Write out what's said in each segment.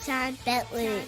John Bentley.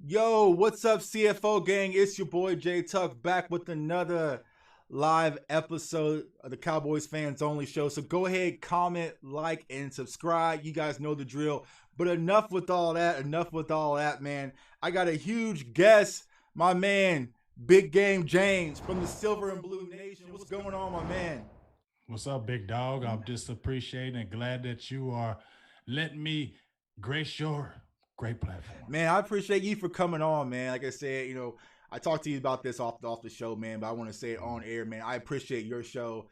Yo, what's up, CFO gang? It's your boy Jay Tuck back with another live episode of the Cowboys Fans Only Show. So go ahead, comment, like, and subscribe. You guys know the drill. But enough with all that, man. I got a huge guest, my man, Big Game James from the Silver and Blue Nation. What's going on, my man? What's up, big dog? I'm just appreciating and glad that you are letting me grace your great platform. Man, I appreciate you for coming on, man. Like I said, I talked to you about this off the show, man, but I want to say it on air, man. I appreciate your show,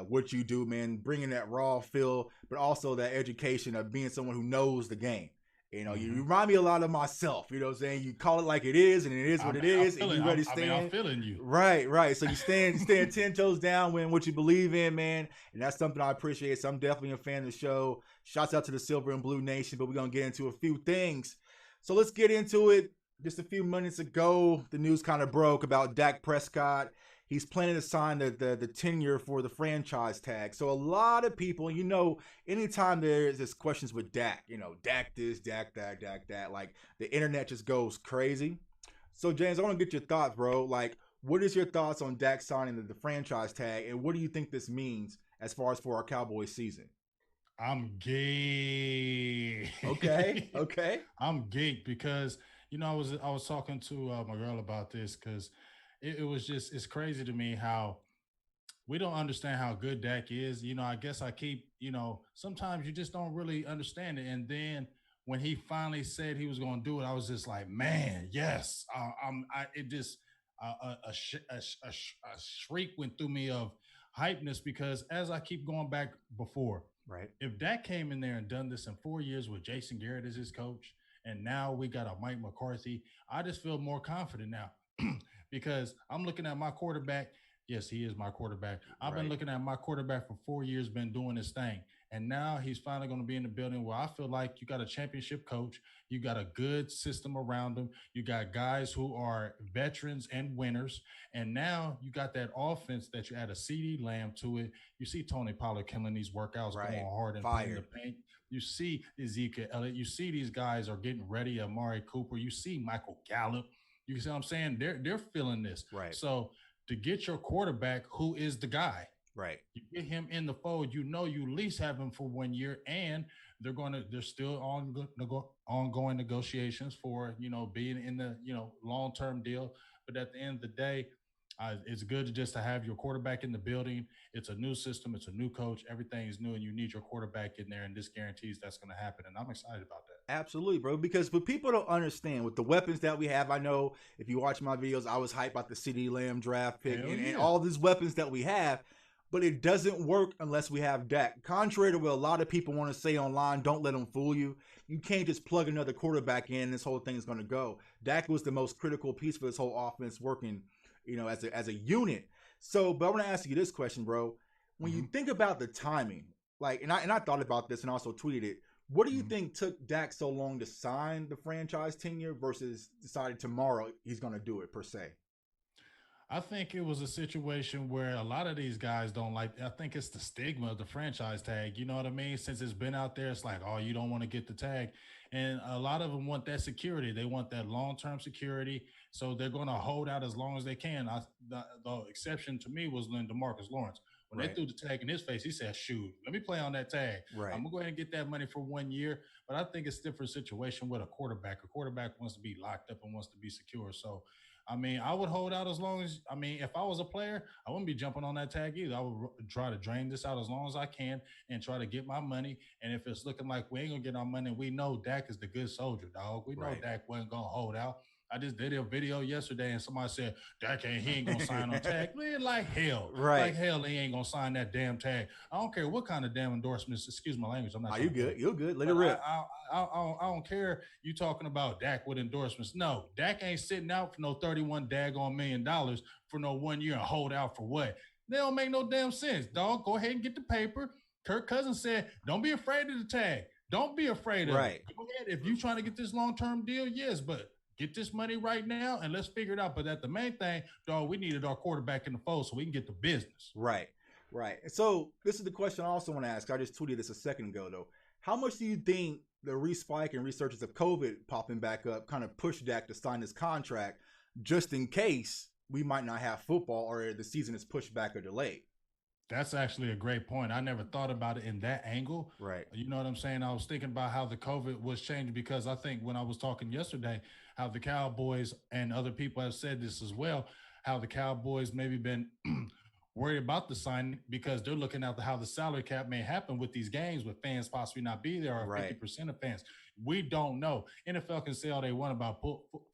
what you do, man, bringing that raw feel, but also that education of being someone who knows the game. You Mm-hmm. remind me a lot of myself. You know what I'm saying? You call it like it is, and it is what it is, and you ready to I'm stand. feeling you. Right, right. So you stand 10 toes down when what you believe in, man. And that's something I appreciate. So I'm definitely a fan of the show. Shouts out to the Silver and Blue Nation, but we're going to get into a few things. So let's get into it. Just a few minutes ago, the news kind of broke about Dak Prescott. He's planning to sign the tenure for the franchise tag. So a lot of people, anytime there's this questions with Dak, Dak this, Dak that, Dak that, like the internet just goes crazy. So James, I want to get your thoughts, bro. Like, what is your thoughts on Dak signing the franchise tag, and what do you think this means as far as for our Cowboys season? I'm gay. Okay, okay, I'm geeked because I was talking to my girl about this because it was just it's crazy to me how we don't understand how good Dak is. I guess I keep sometimes you just don't really understand it. And then when he finally said he was going to do it, I was just like, man, yes. It just a shriek went through me of hypeness because as I keep going back before, right, if Dak came in there and done this in 4 years with Jason Garrett as his coach, and now we got a Mike McCarthy, I just feel more confident now because I'm looking at my quarterback. Yes, he is my quarterback. I've been right, looking at my quarterback for 4 years, been doing his thing. And now he's finally going to be in the building where I feel like you got a championship coach. You got a good system around him. You got guys who are veterans and winners. And now you got that offense that you add a CD Lamb to it. You see Tony Pollard killing these workouts, going right. hard and playing the Fire. paint. You see Ezekiel Elliott. You see these guys are getting ready. Amari Cooper. You see Michael Gallup. You see what I'm saying? They're feeling this. Right, So to get your quarterback, who is the guy, right, you get him in the fold. You at least have him for 1 year, and they're still ongoing negotiations for being in the long term deal. But at the end of the day, it's good to just to have your quarterback in the building. It's a new system, it's a new coach, everything is new, and you need your quarterback in there, and this guarantees that's going to happen. And I'm excited about that. absolutely, bro. Because for people don't understand with the weapons that we have, I know if you watch my videos, I was hyped about the CD Lamb draft pick Hell and yeah. all these weapons that we have. But it doesn't work unless we have Dak. Contrary to what a lot of people want to say online, don't let them fool you. You can't just plug another quarterback in. This whole thing is going to go. Dak was the most critical piece for this whole offense working, as a unit. So, but I want to ask you this question, bro. When you Mm-hmm. think about the timing, like, and I thought about this and also tweeted it. What do you Mm-hmm. think took Dak so long to sign the franchise tenure versus decided tomorrow he's going to do it per se? I think it was a situation where a lot of these guys don't like. I think it's the stigma of the franchise tag. You know what I mean? Since it's been out there, it's like, oh, you don't want to get the tag, and a lot of them want that security. They want that long term security, so they're going to hold out as long as they can. The exception to me was Demarcus Lawrence. When they Right, threw the tag in his face, he said, "Shoot, let me play on that tag. right, I'm gonna go ahead and get that money for 1 year." But I think it's a different situation with a quarterback. A quarterback wants to be locked up and wants to be secure. So I mean, I would hold out as long as, I mean, if I was a player, I wouldn't be jumping on that tag either. I would try to drain this out as long as I can and try to get my money. And if it's looking like we ain't going to get our money, we know Dak is the good soldier, dog. We know right. Dak wasn't going to hold out. I just did a video yesterday and somebody said, he ain't going to sign on tag. Man, Right. like hell, he ain't going to sign that damn tag. I don't care what kind of damn endorsements, excuse my language, I'm not Are you trying to good? cuss. You're good. Let it But rip. I don't care you talking about Dak with endorsements. No, Dak ain't sitting out for no 31 daggone $1 million for no 1 year and hold out for what? They don't make no damn sense, dog. Go ahead and get the paper. Kirk Cousins said, don't be afraid of the tag. Don't be afraid of it. Right. Go ahead. If you trying to get this long-term deal, yes, but get this money right now and let's figure it out. But at the main thing, dog, we needed our quarterback in the fold so we can get the business. Right. Right. So this is the question I also want to ask. I just tweeted this a second ago though. How much do you think the respike and resurgence of COVID popping back up kind of pushed Dak to sign this contract just in case we might not have football or the season is pushed back or delayed? That's actually a great point. I never thought about it in that angle. Right. You know what I'm saying? I was thinking about how the COVID was changed because I think when I was talking yesterday, how the Cowboys and other people have said this as well, how the Cowboys maybe been worried about the signing because they're looking at how the salary cap may happen with these games with fans possibly not be there or Right. 50% of fans. We don't know. NFL can say all they want about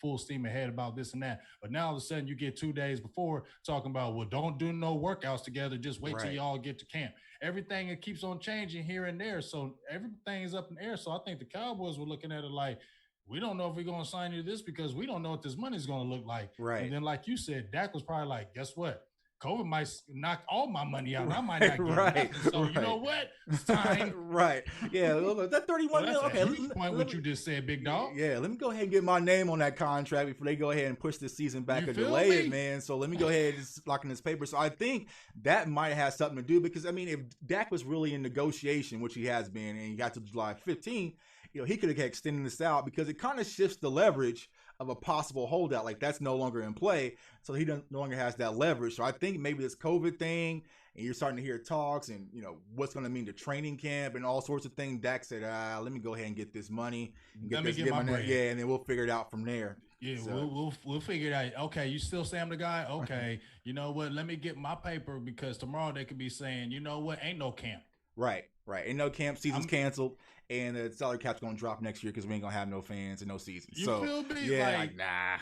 full steam ahead about this and that. But now all of a sudden you get 2 days before talking about, well, don't do no workouts together. Just wait till y'all get to camp. Everything, it keeps on changing here and there. So everything is up in the air. So I think the Cowboys were looking at it like, we don't know if we're going to sign you this because we don't know what this money is going to look like. Right. And then, like you said, Dak was probably like, guess what? COVID might knock all my money out. I might not get right. So you know what? It's time. Right. Yeah. That 31 million. Okay. Point what you just said, big dog. Yeah. Let me go ahead and get my name on that contract before they go ahead and push this season back or delay it, man. So let me go ahead and lock in this paper. So I think that might have something to do because, I mean, if Dak was really in negotiation, which he has been, and he got to July 15th, he could have extended this out because it kind of shifts the leverage of a possible holdout. Like that's no longer in play. So he no longer has that leverage. So I think maybe this COVID thing, and you're starting to hear talks and, what's going to mean to training camp and all sorts of things. Dak said, let me go ahead and get this money. And get my bread. Yeah, and then we'll figure it out from there. Yeah, so. we'll figure it out. Okay, you still Sam the guy? Okay, you know what? Let me get my paper because tomorrow they could be saying, you know what? Ain't no camp. Right. Ain't no camp. Season's canceled. And the salary cap's going to drop next year because we ain't going to have no fans and no season. You feel me? Yeah, nah.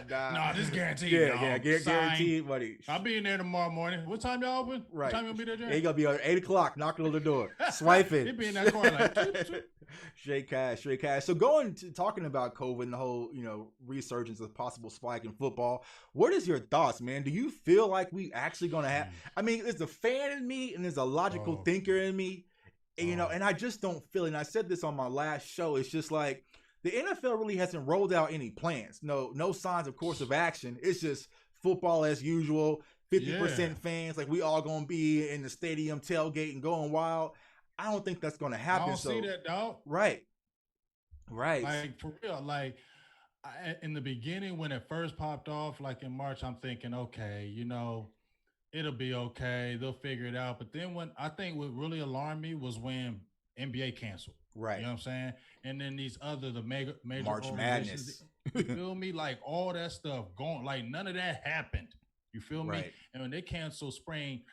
Nah, this guaranteed. Yeah, guaranteed, buddy. I'll be in there tomorrow morning. What time y'all open? Right. What time you going to be there, Jay? He going to be at 8 o'clock, knocking on the door, swiping. He'll be in that corner like, straight cash. So talking about COVID and the whole, resurgence of possible spike in football, what is your thoughts, man? Do you feel like we actually going to have, I mean, there's a fan in me and there's a logical thinker in me. And, and I just don't feel it. And I said this on my last show. It's just like the NFL really hasn't rolled out any plans. No signs of course of action. It's just football as usual. 50% fans. Like we all going to be in the stadium tailgate and going wild. I don't think that's going to happen. I don't see that, dog. Right. Like for real. Like in the beginning when it first popped off, like in March, I'm thinking, okay, it'll be okay. They'll figure it out. But then what really alarmed me was when NBA canceled. Right. You know what I'm saying? And then the major March Madness. You feel me? Like all that stuff going, like none of that happened. You feel me? And when they canceled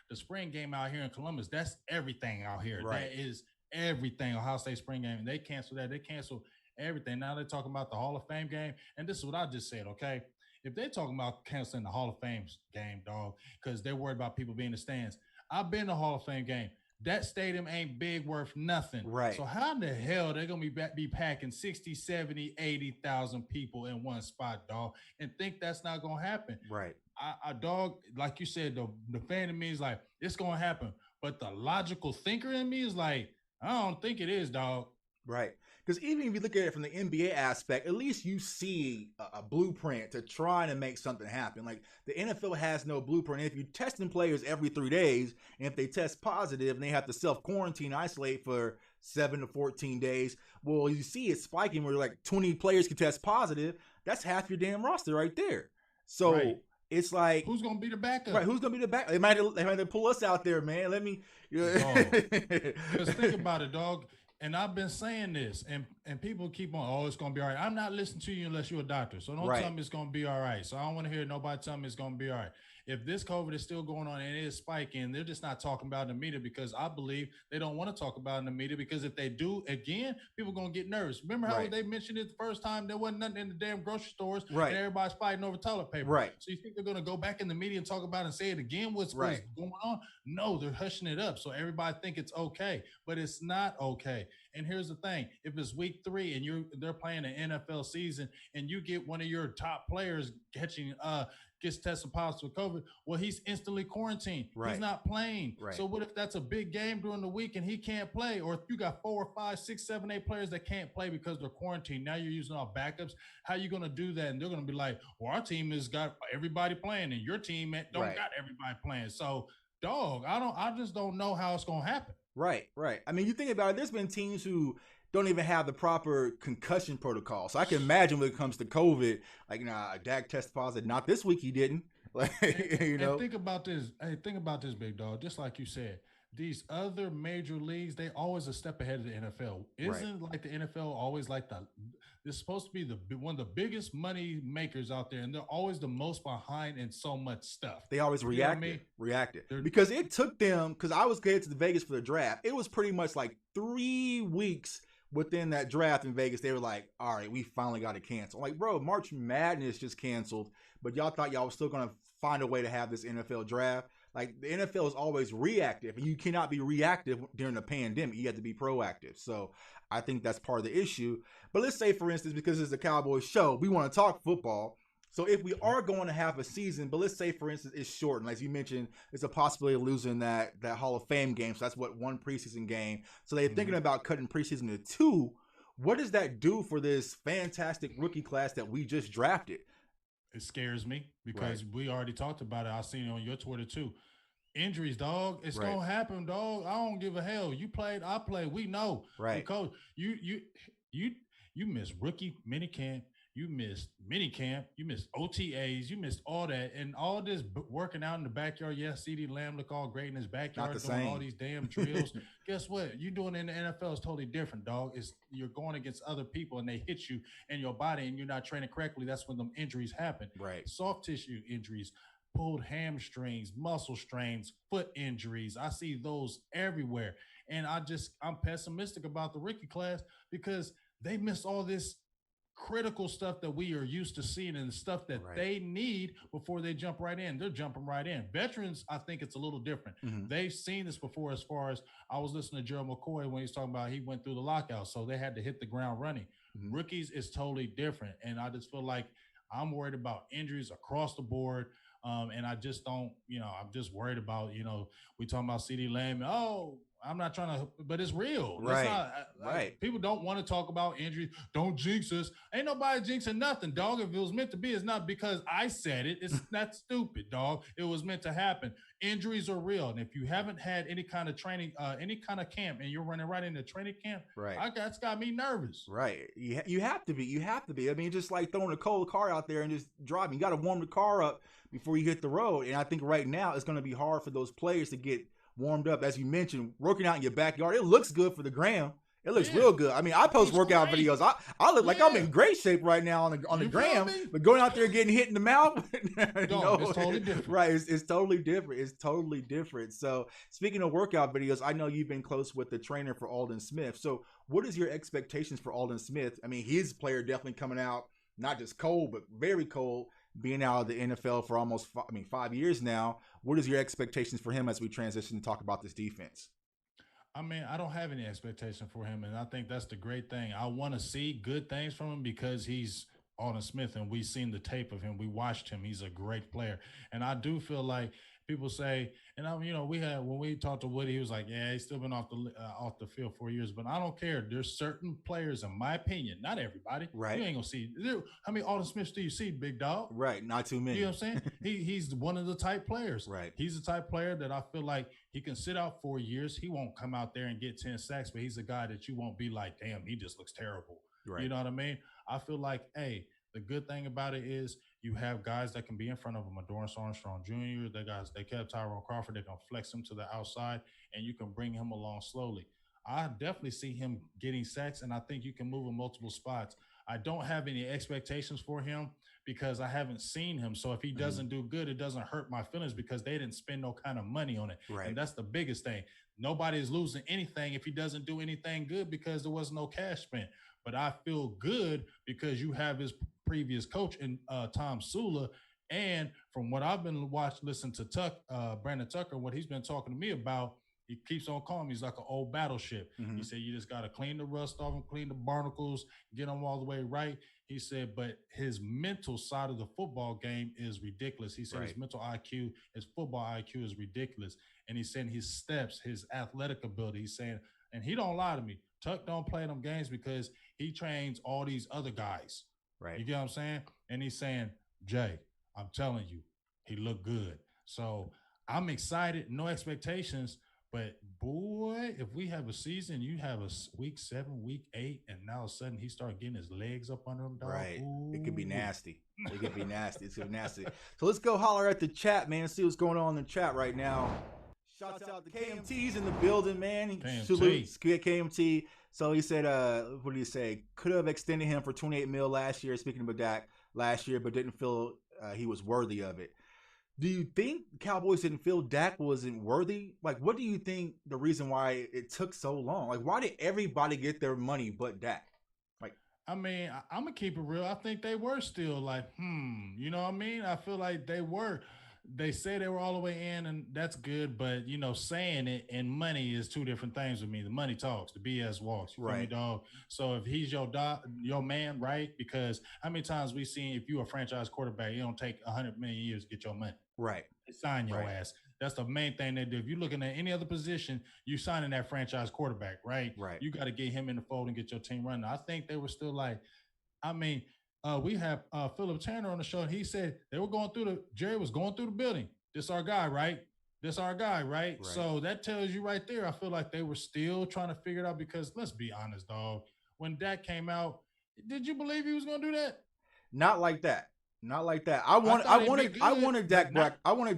the spring game out here in Columbus, that's everything out here. Right. That is everything. Ohio State spring game. And they canceled that. They canceled everything. Now they're talking about the Hall of Fame game. And this is what I just said, okay? If they're talking about canceling the Hall of Fame game, dog, because they're worried about people being in the stands. I've been to the Hall of Fame game. That stadium ain't big worth nothing. Right. So how in the hell they're going to be packing 60, 70, 80,000 people in one spot, dog, and think that's not going to happen? Right. I dog, like you said, the fan in me is like, it's going to happen. But the logical thinker in me is like, I don't think it is, dog. Right. Because even if you look at it from the NBA aspect, at least you see a blueprint to try to make something happen. Like the NFL has no blueprint. If you're testing players every 3 days, and if they test positive and they have to self-quarantine, isolate for 7 to 14 days, well, you see it spiking where like 20 players can test positive. That's half your damn roster right there. So it's like, who's going to be the backup? Right. Who's going to be the backup? They might have to pull us out there, man. Let me. Because think about it, dog. And I've been saying this, and people keep on, it's going to be all right. I'm not listening to you unless you're a doctor. So don't tell me it's going to be all right. So I don't want to hear nobody tell me it's going to be all right. If this COVID is still going on and it is spiking, they're just not talking about it in the media because I believe they don't want to talk about it in the media because if they do, again, people are going to get nervous. Remember how they mentioned it the first time? There wasn't nothing in the damn grocery stores and everybody's fighting over toilet paper. Right. So you think they're going to go back in the media and talk about it and say it again? What's going on? No, they're hushing it up. So everybody think it's okay, but it's not okay. And here's the thing. If it's week 3 and they're playing an NFL season and you get one of your top players gets tested positive with COVID, well, he's instantly quarantined. Right. He's not playing. Right. So what if that's a big game during the week and he can't play? Or if you got 4 or 5, 6, 7, 8 players that can't play because they're quarantined, now you're using all backups. How are you going to do that? And they're going to be like, well, our team has got everybody playing and your team don't got everybody playing. So, dog, I just don't know how it's going to happen. Right. I mean, you think about it, there's been teams who don't even have the proper concussion protocol. So I can imagine when it comes to COVID, like, Dak tested positive. Not this week he didn't. Like, And think about this. Hey, think about this, big dog. Just like you said, these other major leagues, they always a step ahead of the NFL. Right. Isn't like the NFL always like they're supposed to be the one of the biggest money makers out there, and they're always the most behind in so much stuff. They always You know what I mean? reacted They're because it took them. Because I was headed to the Vegas for the draft. It was pretty much like 3 weeks within that draft in Vegas. They were like, "All right, we finally got to cancel." Like, bro, March Madness just canceled, but y'all thought y'all was still gonna find a way to have this NFL draft. Like the NFL is always reactive, and you cannot be reactive during a pandemic. You have to be proactive. So I think that's part of the issue. But let's say, for instance, because it's a Cowboys show, we want to talk football. So if we are going to have a season, but let's say, for instance, it's shortened, as you mentioned, it's a possibility of losing that Hall of Fame game. So that's what, 1 preseason game. So they're thinking about cutting preseason to 2. What does that do for this fantastic rookie class that we just drafted? It scares me because we already talked about it. I seen it on your Twitter too. Injuries, dog. It's gonna happen, dog. I don't give a hell. You played, I played. We know. Right. Coach, you missed rookie minicamp. You missed minicamp. You missed OTAs. You missed all that, and all this working out in the backyard. Yes, CeeDee Lamb look all great in his backyard doing all these damn drills. Guess what? You doing it in the NFL is totally different, dog. You're going against other people, and they hit you in your body, and you're not training correctly. That's when them injuries happen. Right. Soft tissue injuries, pulled hamstrings, muscle strains, foot injuries. I see those everywhere, and I'm pessimistic about the rookie class because they missed all this critical stuff that we are used to seeing and stuff that they need before they jump right in. They're jumping right in. Veterans, I think it's a little different. They've seen this before. As far as I was listening to Gerald McCoy when he's talking about he went through the lockout, so they had to hit the ground running. Rookies is totally different, and I just feel like I'm worried about injuries across the board. And I just don't, I'm just worried about, we talking about CeeDee Lamb. Oh, I'm not trying to, but it's real. Right. People don't want to talk about injuries. Don't jinx us. Ain't nobody jinxing nothing, dog. If it was meant to be, it's not because I said it. It's not stupid, dog. It was meant to happen. Injuries are real. And if you haven't had any kind of training, any kind of camp, and you're running right into training camp, that's got me nervous. Right. You have to be. You have to be. I mean, just like throwing a cold car out there and just driving. You got to warm the car up before you hit the road. And I think right now it's going to be hard for those players to get warmed up. As you mentioned, working out in your backyard, it looks good for the gram. It looks real good. I mean, I post workout videos. I look like I'm in great shape right now on the gram. But going out there getting hit in the mouth, it's totally different. Right? It's totally different. It's totally different. So speaking of workout videos, I know you've been close with the trainer for Aldon Smith. So what is your expectations for Aldon Smith? I mean, his player definitely coming out not just cold, but very cold. Being out of the NFL for almost 5 years now, what is your expectations for him as we transition to talk about this defense? I mean, I don't have any expectation for him, and I think that's the great thing. I want to see good things from him because he's Aldon Smith, and we've seen the tape of him. We watched him. He's a great player, and I do feel like people say, and when we talked to Woody, he was like, "Yeah, he's still been off the field 4 years," but I don't care. There's certain players, in my opinion, not everybody. Right. You ain't gonna see. How many Aldon Smiths do you see, big dog? Right. Not too many. You know what I'm saying? He's one of the type players. Right. He's the type player that I feel like he can sit out 4 years. He won't come out there and get 10 sacks, but he's a guy that you won't be like, damn, he just looks terrible. Right. You know what I mean? I feel like, hey, the good thing about it is you have guys that can be in front of him. Dorance Armstrong Jr., they kept Tyrone Crawford. They can flex him to the outside, and you can bring him along slowly. I definitely see him getting sacks, and I think you can move him multiple spots. I don't have any expectations for him because I haven't seen him. So if he doesn't do good, it doesn't hurt my feelings because they didn't spend no kind of money on it. Right. And that's the biggest thing. Nobody is losing anything if he doesn't do anything good because there was no cash spent. But I feel good because you have his previous coach in Tom Sula. And from what I've been listening to Brandon Tucker, what he's been talking to me about, he keeps on calling me. He's like an old battleship. He said, you just got to clean the rust off and clean the barnacles, get them all the way right. He said, but his mental side of the football game is ridiculous. He said his mental IQ, his football IQ is ridiculous. And he's saying his steps, his athletic ability, he's saying, and he don't lie to me, Tuck don't play them games because he trains all these other guys. Right. You get what I'm saying? And he's saying, Jay, I'm telling you, he looked good. So I'm excited, no expectations. But boy, if we have a season, you have a week 7, week 8, and now all of a sudden he started getting his legs up under him, dog. Right. Ooh. It could be nasty. It could be nasty. It's gonna be nasty. So let's go holler at the chat, man. See what's going on in the chat right now. Shouts out to KMT's in the building, man. KMT. Salute KMT. So he said, what did he say? Could have extended him for $28 million last year, speaking of Dak last year, but didn't feel he was worthy of it. Do you think Cowboys didn't feel Dak wasn't worthy? Like, what do you think the reason why it took so long? Like, why did everybody get their money but Dak? I mean, I'm going to keep it real. I think they were still like, you know what I mean? I feel like they were. They say they were all the way in, and that's good. But, you know, saying it and money is two different things with me. The money talks. The BS walks. You feel me, dog? So if he's your man, right? Because how many times we seen if you a franchise quarterback, it don't take 100 million years to get your money. Right. They sign your ass. That's the main thing they do. If you're looking at any other position, you signing that franchise quarterback, right? Right. You got to get him in the fold and get your team running. I think they were still like, I mean, we have Philip Tanner on the show, and he said they were Jerry was going through the building. This our guy, right? Right? So that tells you right there, I feel like they were still trying to figure it out because let's be honest, dog. When Dak came out, did you believe he was going to do that? Not like that. I wanted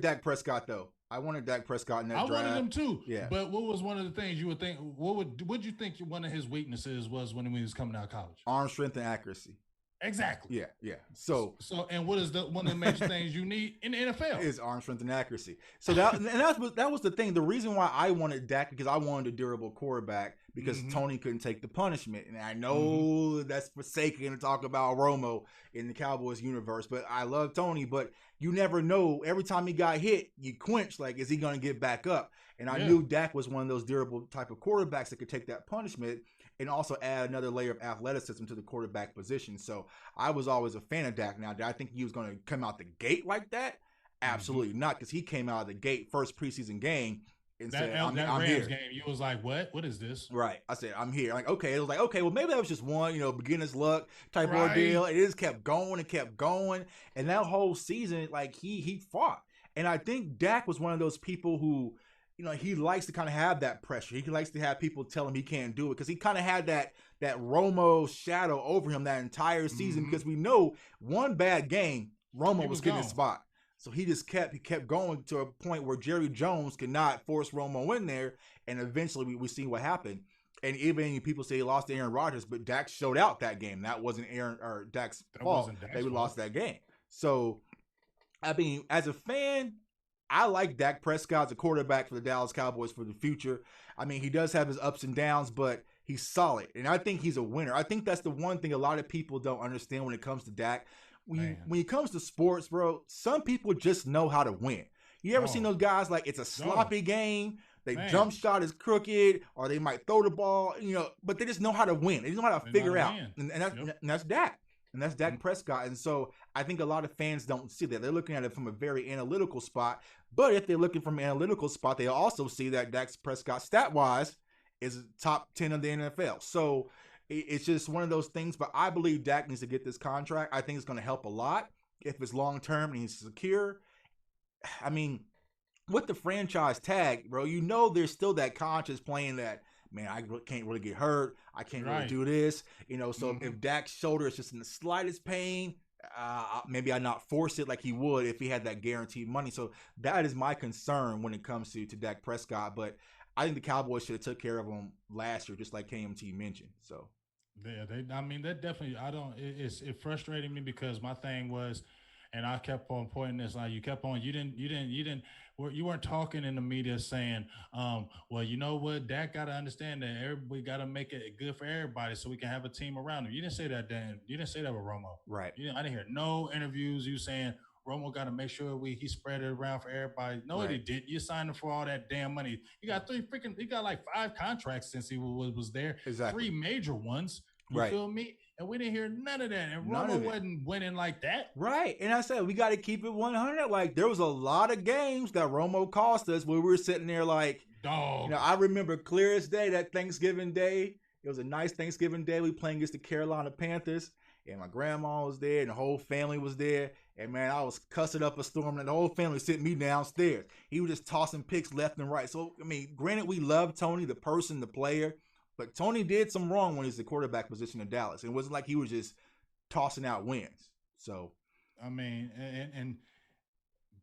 Dak Prescott though. I wanted Dak Prescott in that draft. I wanted him too. Yeah. But what was one of the things you would think? Would you think one of his weaknesses was when he was coming out of college? Arm strength and accuracy. Exactly. Yeah. So and what is one of the major things you need in the NFL? Is arm strength and accuracy. So that was the thing. The reason why I wanted Dak because I wanted a durable quarterback because Tony couldn't take the punishment. And I know that's forsaken to talk about Romo in the Cowboys universe, but I love Tony, but you never know. Every time he got hit, you quench, like, is he going to get back up? And I knew Dak was one of those durable type of quarterbacks that could take that punishment and also add another layer of athleticism to the quarterback position. So I was always a fan of Dak. Now, did I think he was going to come out the gate like that? Absolutely not, because he came out of the gate first preseason game and said, I'm Rams here. Game, you was like, what? What is this? Right. I said, I'm here. Like, okay. It was like, okay, well, maybe that was just one, beginner's luck type ordeal. It just kept going and kept going. And that whole season, like, he fought. And I think Dak was one of those people who, he likes to kind of have that pressure. He likes to have people tell him he can't do it because he kind of had that Romo shadow over him that entire season because we know one bad game, Romo was getting his spot. So he kept going to a point where Jerry Jones could not force Romo in there, and eventually we see what happened. And even people say he lost to Aaron Rodgers, but Dak showed out that game. That wasn't Dak's fault. They lost that game. So, I mean, as a fan, I like Dak Prescott as a quarterback for the Dallas Cowboys for the future. I mean, he does have his ups and downs, but he's solid. And I think he's a winner. I think that's the one thing a lot of people don't understand when it comes to Dak. When it comes to sports, bro, some people just know how to win. You ever seen those guys like it's a sloppy game? They jump shot is crooked, or they might throw the ball, but they just know how to win. They just know how to figure out. And that's Dak. And that's Dak Prescott. And so I think a lot of fans don't see that. They're looking at it from a very analytical spot. But if they're looking from an analytical spot, they also see that Dak Prescott, stat-wise, is top 10 of the NFL. So it's just one of those things. But I believe Dak needs to get this contract. I think it's going to help a lot if it's long-term and he's secure. I mean, with the franchise tag, bro, there's still that conscience playing that, man, I can't really get hurt. I can't really do this. So if Dak's shoulder is just in the slightest pain, maybe I not force it like he would if he had that guaranteed money. So that is my concern when it comes to Dak Prescott. But I think the Cowboys should have took care of him last year, just like KMT mentioned. So yeah, that definitely. It frustrated me because my thing was, and I kept on pointing this out. You weren't talking in the media saying, well, you know what, Dak got to understand that we got to make it good for everybody so we can have a team around him. You didn't say that, Dan. You didn't say that with Romo. Right. I didn't hear no interviews you saying Romo got to make sure he spread it around for everybody. No, he didn't. You signed him for all that damn money. He got like 5 contracts since he was there. Exactly. 3 major ones. You feel me? And we didn't hear none of that. And Romo wasn't winning like that. Right. And I said, we got to keep it 100. Like, there was a lot of games that Romo cost us where we were sitting there like, dog. I remember clear as day that Thanksgiving Day. It was a nice Thanksgiving Day. We playing against the Carolina Panthers. And my grandma was there and the whole family was there. And, man, I was cussing up a storm and the whole family sitting me downstairs. He was just tossing picks left and right. So, I mean, granted, we love Tony, the person, the player. But Tony did some wrong when he's the quarterback position in Dallas. It wasn't like he was just tossing out wins. So, I mean, and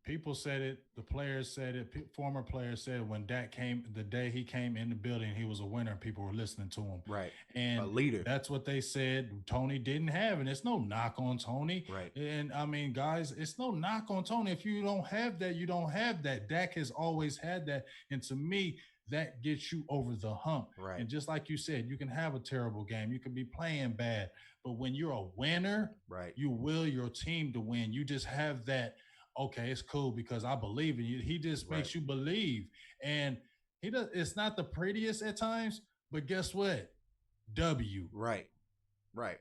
People said it. The players said it. Former players said it when Dak came. The day he came in the building, he was a winner, and people were listening to him. Right. A And leader. that's what they said Tony didn't have. And it's no knock on Tony. Right. And I mean, guys, it's no knock on Tony. If you don't have that, you don't have that. Dak has always had that. And to me, that gets you over the hump. Right. And just like you said, you can have a terrible game. You can be playing bad. But when you're a winner, Right. you will your team to win. You just have that, okay, it's cool because I believe in you. He just makes you believe. And he does, it's not the prettiest at times, but guess what? W. Right. Right.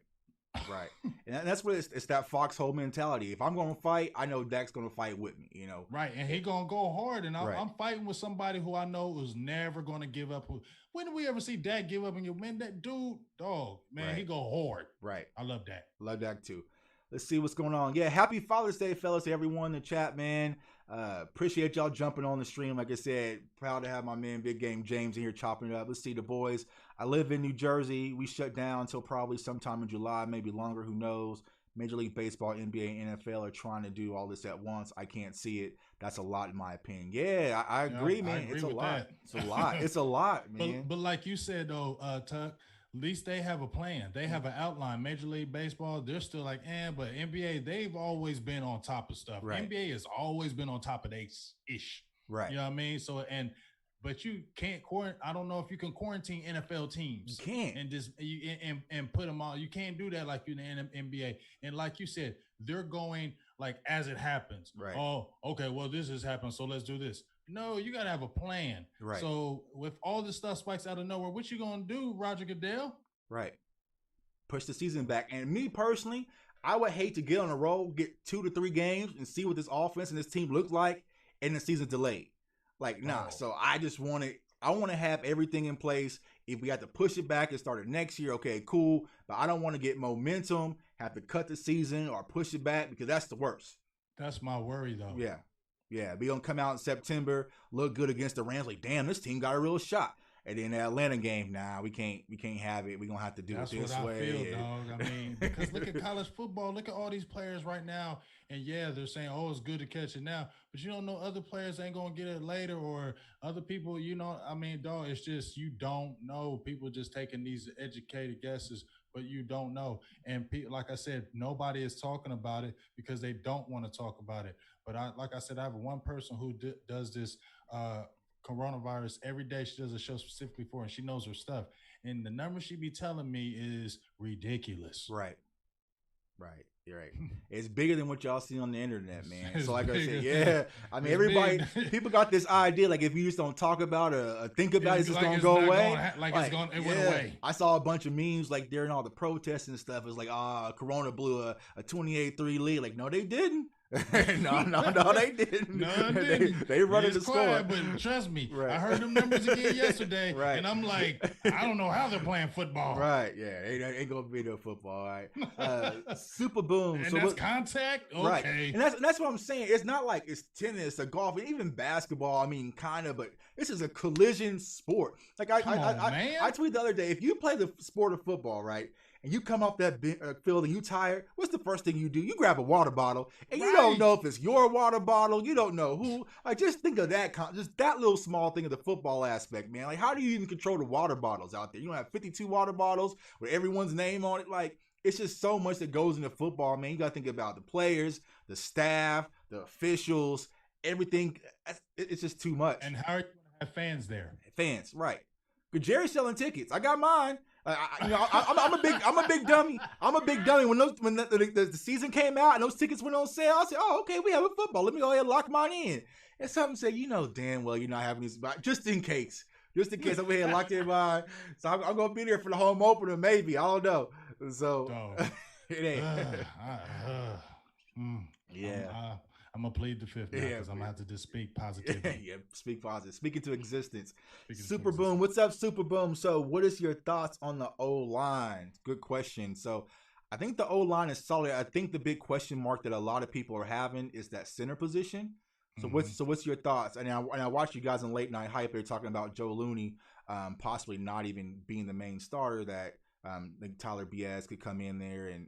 Right. And that's what it's that foxhole mentality. If I'm going to fight, I know Dak's going to fight with me, you know. Right. And he going to go hard. And Right. I'm fighting with somebody who I know is never going to give up. When do we ever see Dak give up? And you, man, that dude, dog, man, Right. he go hard. Right. I love Dak. Love Dak too. Let's see what's going on. Yeah, happy Father's Day, fellas, to everyone in the chat, man. Appreciate y'all jumping on the stream. Like I said, proud to have my man Big Game James in here chopping it up. Let's see the boys. I live in New Jersey. We shut down until probably sometime in July, maybe longer. Who knows? Major League Baseball, NBA, NFL are trying to do all this at once. I can't see it. That's a lot in my opinion. Yeah, I agree, man. I agree it's a with lot. that. It's a lot. It's a lot, man. But like you said, though, Tuck, at least they have a plan. They have an outline. Major League Baseball, they're still like, but NBA, they've always been on top of stuff. Right. NBA has always been on top of ish. Right. You know what I mean? So, but you can't quarantine. I don't know if you can quarantine NFL teams. You can't. And just and put them on. You can't do that like you in the NBA. And like you said, they're going like as it happens. Right. Oh, okay. Well, this has happened, so let's do this. No, you got to have a plan. Right. So with all this stuff spikes out of nowhere, what you going to do, Roger Goodell? Right. Push the season back. And me personally, I would hate to get on a roll, get 2 to 3 games and see what this offense and this team looks like and the season delayed. Like, nah. Oh. So I just want to have everything in place. If we have to push it back and start it next year, okay, cool. But I don't want to get momentum, have to cut the season or push it back because that's the worst. That's my worry, though. Yeah. Yeah, we gonna come out in September, look good against the Rams. Like, damn, this team got a real shot. And then the Atlanta game, nah, we can't have it. We gonna have to do That's it this what I way. feel, dog. I mean, because look at college football. Look at all these players right now, and yeah, they're saying, "Oh, it's good to catch it now," but you don't know other players ain't gonna get it later, or other people. You know, I mean, dog. It's just you don't know. People just taking these educated guesses, but you don't know. And like I said, nobody is talking about it because they don't want to talk about it. But like I said, I have one person who does this coronavirus every day. She does a show specifically for it, and she knows her stuff. And the number she be telling me is ridiculous. Right. Right. You're right. It's bigger than what y'all see on the internet, man. It's So like I bigger. said, yeah. I mean, everybody, people got this idea, like if you just don't talk about it or think about it, it's just like gonna it's go not away. It went away. I saw a bunch of memes like during all the protests and stuff. It's like, Corona blew a 28-3 lead. Like, no, they didn't. no, they didn't. No, they didn't. They running the It's score. quiet, but trust me, Right. I heard them numbers again yesterday, Right. and I'm like, I don't know how they're playing football. Right, yeah, ain't gonna be no football. All right, Super Boom. And So that's what- contact? Okay. Right, and that's what I'm saying. It's not like it's tennis or golf, and even basketball. I mean, kind of, but this is a collision sport. Like Come on, man. I tweeted the other day, if you play the sport of football, right, and you come off that field and you tired, what's the first thing you do? You grab a water bottle, and you don't Right. know if it's your water bottle. You don't know who. Like, just think of that, just that little small thing of the football aspect, man. Like, how do you even control the water bottles out there? You don't have 52 water bottles with everyone's name on it. Like, it's just so much that goes into football, man. You got to think about the players, the staff, the officials, everything. It's just too much. And how are you going to have fans there? Fans, right? But Jerry's selling tickets. I got mine. I'm a big dummy. I'm a big dummy. When the season came out and those tickets went on sale, I said, "Oh, okay, we have a football. Let me go ahead and lock mine in." And something said, damn well you're not having these, just in case. Just in case, I'm here locked in mine. So I'm gonna be there for the home opener, maybe. I don't know. So Dog. it ain't. Yeah. I'm going to plead the fifth now because I'm going to have to just speak positively. Yeah, speak positive. Speak into existence. Speaking Super of Boom. What's up, Super Boom? So, what is your thoughts on the O-line? Good question. So, I think the O-line is solid. I think the big question mark that a lot of people are having is that center position. So, what's your thoughts? And I watched you guys in Late Night Hype. They're talking about Joe Looney possibly not even being the main starter. That like Tyler Biaz could come in there and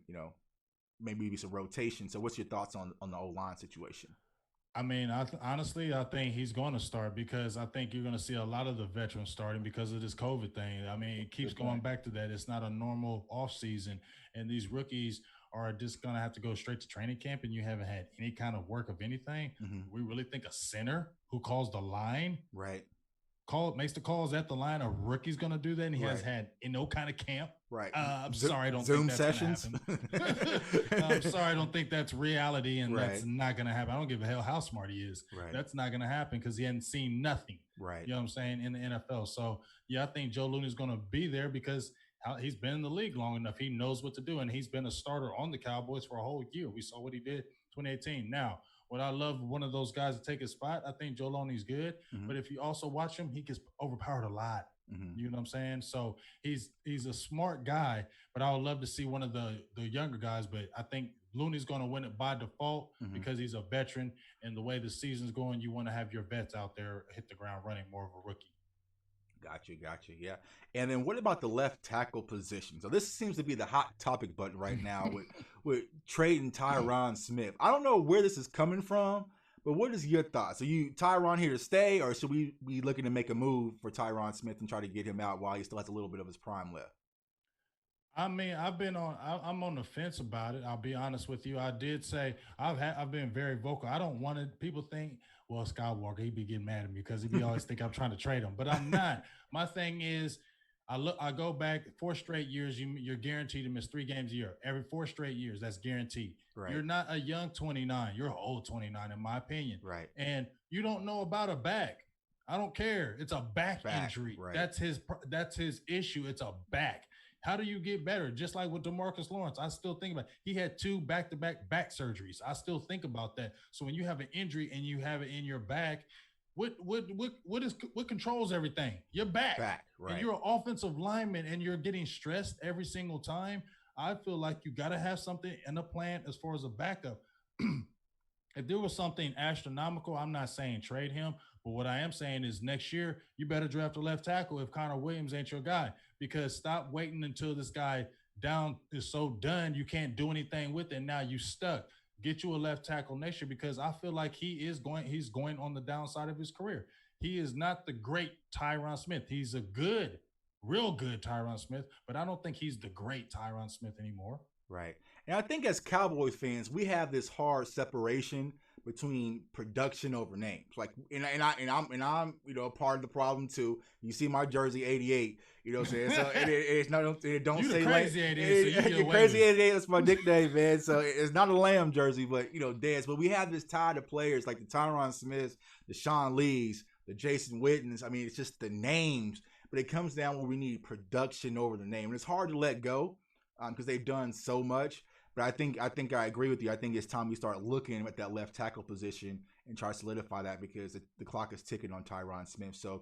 maybe some rotation. So, what's your thoughts on the O-line situation? I mean, honestly, I think he's going to start because I think you're going to see a lot of the veterans starting because of this COVID thing. I mean, it keeps Good going point. back to that. It's not a normal off season, and these rookies are just going to have to go straight to training camp, and you haven't had any kind of work of anything. Hmm. We really think a center who calls the line Right. makes the calls at the line. A rookie's going to do that, and he has Right. had in no kind of camp. Right. I'm sorry, I don't think Zoom that's going to sessions. happen. I'm sorry, I don't think that's reality, and Right. that's not going to happen. I don't give a hell how smart he is. Right. That's not going to happen because he hadn't seen nothing. Right. You know what I'm saying, in the NFL. So yeah, I think Joe Looney's going to be there because he's been in the league long enough. He knows what to do, and he's been a starter on the Cowboys for a whole year. We saw what he did 2018. Now, would I love one of those guys to take his spot? I think Joe Looney's good, Hmm. but if you also watch him, he gets overpowered a lot. Hmm. You know what I'm saying? So he's a smart guy, but I would love to see one of the younger guys. But I think Looney's going to win it by default Hmm. because he's a veteran. And the way the season's going, you want to have your vets out there hit the ground running more of a rookie. Gotcha. Yeah. And then what about the left tackle position? So this seems to be the hot topic button right now with trading Tyron Smith. I don't know where this is coming from, but what is your thoughts? Are you Tyron here to stay, or should we be looking to make a move for Tyron Smith and try to get him out while he still has a little bit of his prime left? I mean, I'm on the fence about it. I'll be honest with you. I did say I've been very vocal. I don't want to. People think, well, Skywalker, he'd be getting mad at me because he'd be always think I'm trying to trade him, but I'm not. My thing is, I go back 4 straight years. You're guaranteed to miss 3 games a year. Every 4 straight years, that's guaranteed. Right. You're not a young 29. You're an old 29, in my opinion. Right. And you don't know about a back. I don't care. It's a back injury. Right. That's his issue. It's a back. How do you get better? Just like with DeMarcus Lawrence, I still think about it. He had 2 back-to-back back surgeries. I still think about that. So when you have an injury and you have it in your back, what controls everything? Your back. Right. And you're an offensive lineman and you're getting stressed every single time. I feel like you got to have something in a plan as far as a backup. If there was something astronomical, I'm not saying trade him, but what I am saying is next year, you better draft a left tackle if Connor Williams ain't your guy, because stop waiting until this guy down is so done, you can't do anything with it. And now you stuck. Get you a left tackle next year because I feel like he's going on the downside of his career. He is not the great Tyron Smith. He's a good, real good Tyron Smith, but I don't think he's the great Tyron Smith anymore. Right. And I think as Cowboys fans, we have this hard separation between production over names. Like, I'm a part of the problem too. You see my jersey 88, you know what I'm saying? So it's not, it don't you say the crazy 88. So you crazy 88, that's my nickname, man. So it's not a Lamb jersey, but Dez. But we have this tie to players like the Tyron Smiths, the Sean Lees, the Jason Wittens. I mean, it's just the names, but it comes down where we need production over the name. And it's hard to let go because they've done so much. But I think I agree with you. I think it's time we start looking at that left tackle position and try to solidify that because the clock is ticking on Tyron Smith. So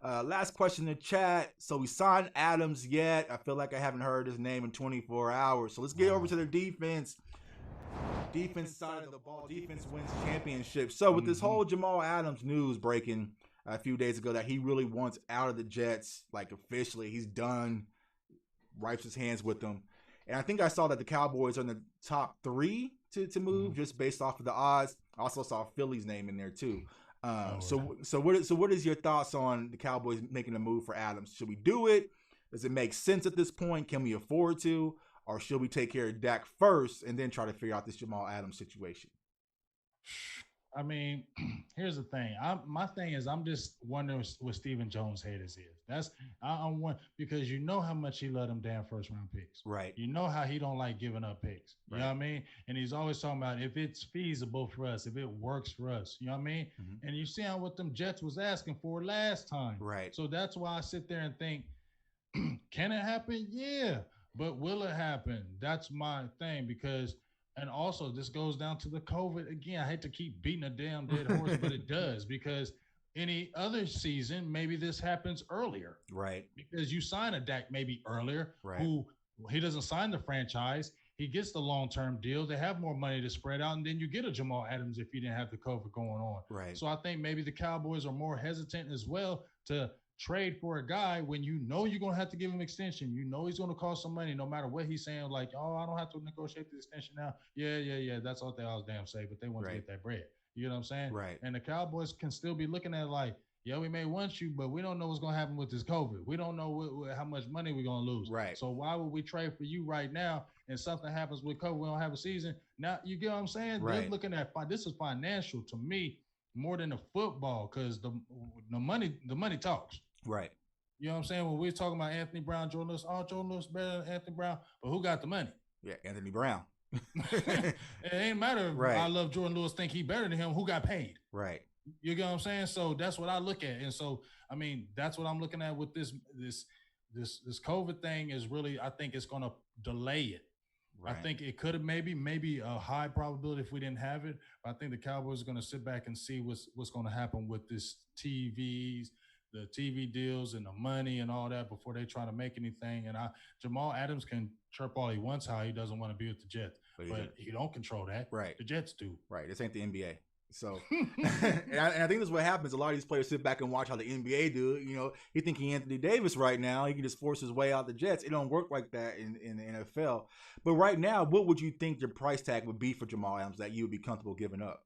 last question in the chat. So we signed Adams yet? I feel like I haven't heard his name in 24 hours. So let's get over to the defense. Defense side of the ball. Defense wins championships. So with this whole Jamal Adams news breaking a few days ago that he really wants out of the Jets, like officially, he's done, wipes his hands with them. And I think I saw that the Cowboys are in the top 3 to move just based off of the odds. I also saw Philly's name in there too. So what is your thoughts on the Cowboys making a move for Adams? Should we do it? Does it make sense at this point? Can we afford to? Or should we take care of Dak first and then try to figure out this Jamal Adams situation? I mean, here's the thing. My thing is, I'm just wondering what Stephen Jones' head is. I'm one because you know how much he loved them damn first round picks. Right. You know how he don't like giving up picks. You know what I mean? And he's always talking about if it's feasible for us, if it works for us. You know what I mean? Mm-hmm. And you see how what them Jets was asking for last time. Right. So that's why I sit there and think, can it happen? Yeah. But will it happen? That's my thing because – and also, this goes down to the COVID. Again, I hate to keep beating a damn dead horse, but it does because any other season, maybe this happens earlier. Right. Because you sign a Dak maybe earlier, right. who he doesn't sign the franchise. He gets the long-term deal. They have more money to spread out, and then you get a Jamal Adams if you didn't have the COVID going on. Right. So I think maybe the Cowboys are more hesitant as well to trade for a guy when you know you're going to have to give him extension. You know he's going to cost some money no matter what he's saying, like, oh, I don't have to negotiate the extension now. Yeah. That's what they always damn say, but they want to get that bread. You know what I'm saying? Right. And the Cowboys can still be looking at it like, yeah, we may want you, but we don't know what's going to happen with this COVID. We don't know how much money we're going to lose. Right. So why would we trade for you right now and something happens with COVID, we don't have a season? Now, you get what I'm saying? Right. They're looking at, this is financial to me more than the football because the money talks. Right. You know what I'm saying? When we're talking about Anthony Brown, Jordan Lewis, Jordan Lewis better than Anthony Brown, but who got the money? Yeah, Anthony Brown. It ain't matter if I love Jordan Lewis, think he better than him. Who got paid? Right. You get what I'm saying? So that's what I look at. And so, I mean, that's what I'm looking at with this COVID thing is really, I think it's going to delay it. Right. I think it could have maybe a high probability if we didn't have it. But I think the Cowboys are going to sit back and see what's going to happen with this TVs, the TV deals and the money and all that before they try to make anything. And Jamal Adams can chirp all he wants how he doesn't want to be with the Jets, but he don't control that. Right. The Jets do. Right. This ain't the NBA. So, and I think this is what happens. A lot of these players sit back and watch how the NBA do it. You know, he thinking Anthony Davis right now. He can just force his way out the Jets. It don't work like that in the NFL. But right now, what would you think your price tag would be for Jamal Adams that you would be comfortable giving up?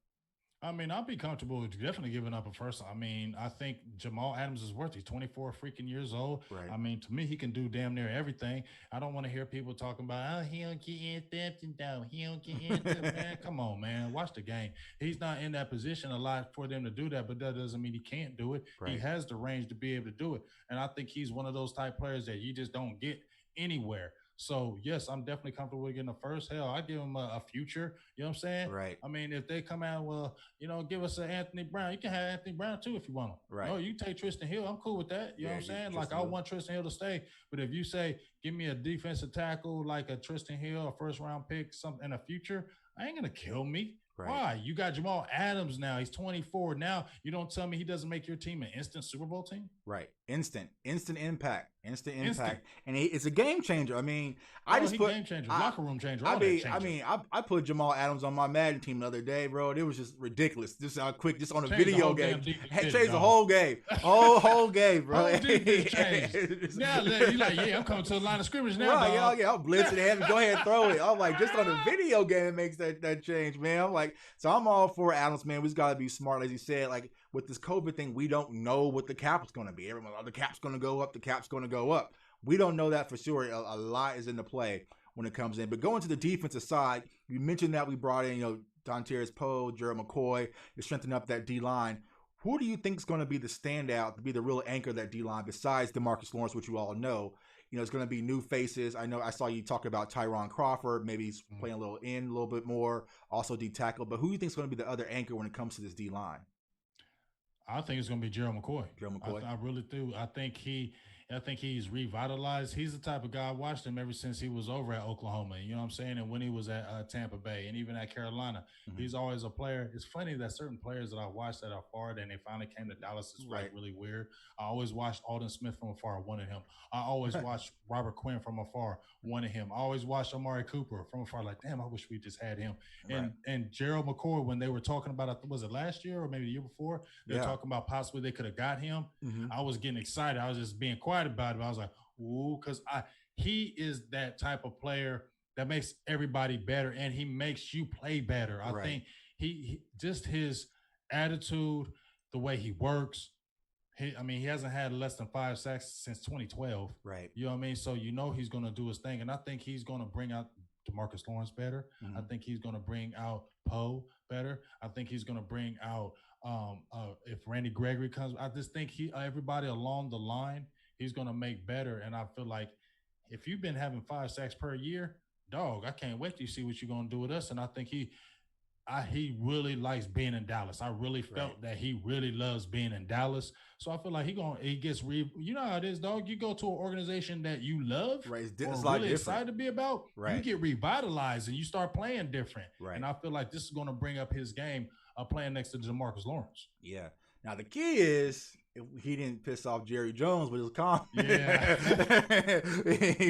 I mean, I'd be comfortable with definitely giving up a first. I mean, I think Jamal Adams is worth. He's 24 freaking years old. Right. I mean, to me, he can do damn near everything. I don't want to hear people talking about, he don't get interception down. He don't get interception. Man, come on, man. Watch the game. He's not in that position a lot for them to do that, but that doesn't mean he can't do it. Right. He has the range to be able to do it. And I think he's one of those type players that you just don't get anywhere. So, yes, I'm definitely comfortable with getting a first. Hell, I give him a future. You know what I'm saying? Right. I mean, if they come out, well, give us an Anthony Brown. You can have Anthony Brown, too, if you want him. Right. No, you take Tristan Hill. I'm cool with that. You know what I'm saying? Like, I want Tristan Hill to stay. But if you say, give me a defensive tackle like a Tristan Hill, a first-round pick, something in the future, I ain't going to kill me. Right. Why? You got Jamal Adams now. He's 24. Now, you don't tell me he doesn't make your team an instant Super Bowl team? Right. Instant impact. And it's a game changer. I mean, game changer, locker room changer. I put Jamal Adams on my Madden team the other day, bro. It was just ridiculous. Just how quick, just on a video game. Changed the whole game. Whole game, bro. Whole changed. Now you like, I'm coming to the line of scrimmage now. Right, yeah, I'm blitzing him. Go ahead and throw it. I'm like, just on a video game, it makes that change, man. I'm like, so I'm all for Adams, man. We just gotta be smart, as you said. Like with this COVID thing, we don't know what the cap is gonna be. Everyone, the cap's gonna go up. The cap's gonna go up. We don't know that for sure. A lot is in the play when it comes in. But going to the defensive side, you mentioned that we brought in, Dontarius Poe, Gerald McCoy to strengthen up that D-line. Who do you think is going to be the standout, to be the real anchor of that D-line besides DeMarcus Lawrence, which you all know? It's going to be new faces. I know I saw you talk about Tyron Crawford. Maybe he's playing a little bit more, also D-tackle. But who do you think is going to be the other anchor when it comes to this D-line? I think it's going to be Gerald McCoy. Gerald McCoy. I really do. I think he's revitalized. He's the type of guy, I watched him ever since he was over at Oklahoma. You know what I'm saying? And when he was at Tampa Bay and even at Carolina, he's always a player. It's funny that certain players that I watched that are far and they finally came to Dallas is like really weird. I always watched Aldon Smith from afar, wanted him. I always watched Robert Quinn from afar, wanted him. I always watched Amari Cooper from afar, like, damn, I wish we just had him. And Gerald McCoy, when they were talking about, was it last year or maybe the year before? They were talking about possibly they could have got him. I was getting excited. I was just being quiet about it. But I was like, ooh, because he is that type of player that makes everybody better and he makes you play better. I think he just his attitude, the way he works. He hasn't had less than 5 sacks since 2012. Right. You know what I mean? So he's going to do his thing. And I think he's going to bring out DeMarcus Lawrence better. I think he's going to bring out Poe better. I think he's going to bring out if Randy Gregory comes. I just think everybody along the line, he's going to make better. And I feel like if you've been having 5 sacks per year, dog, I can't wait to see what you're going to do with us. And I think he really likes being in Dallas. I really felt that he really loves being in Dallas. So I feel like he gets you know how it is, dog. You go to an organization that you love, it's really excited to be about, you get revitalized and you start playing different. Right. And I feel like this is going to bring up his game playing next to DeMarcus Lawrence. Yeah. Now the key is, if he didn't piss off Jerry Jones with his comment,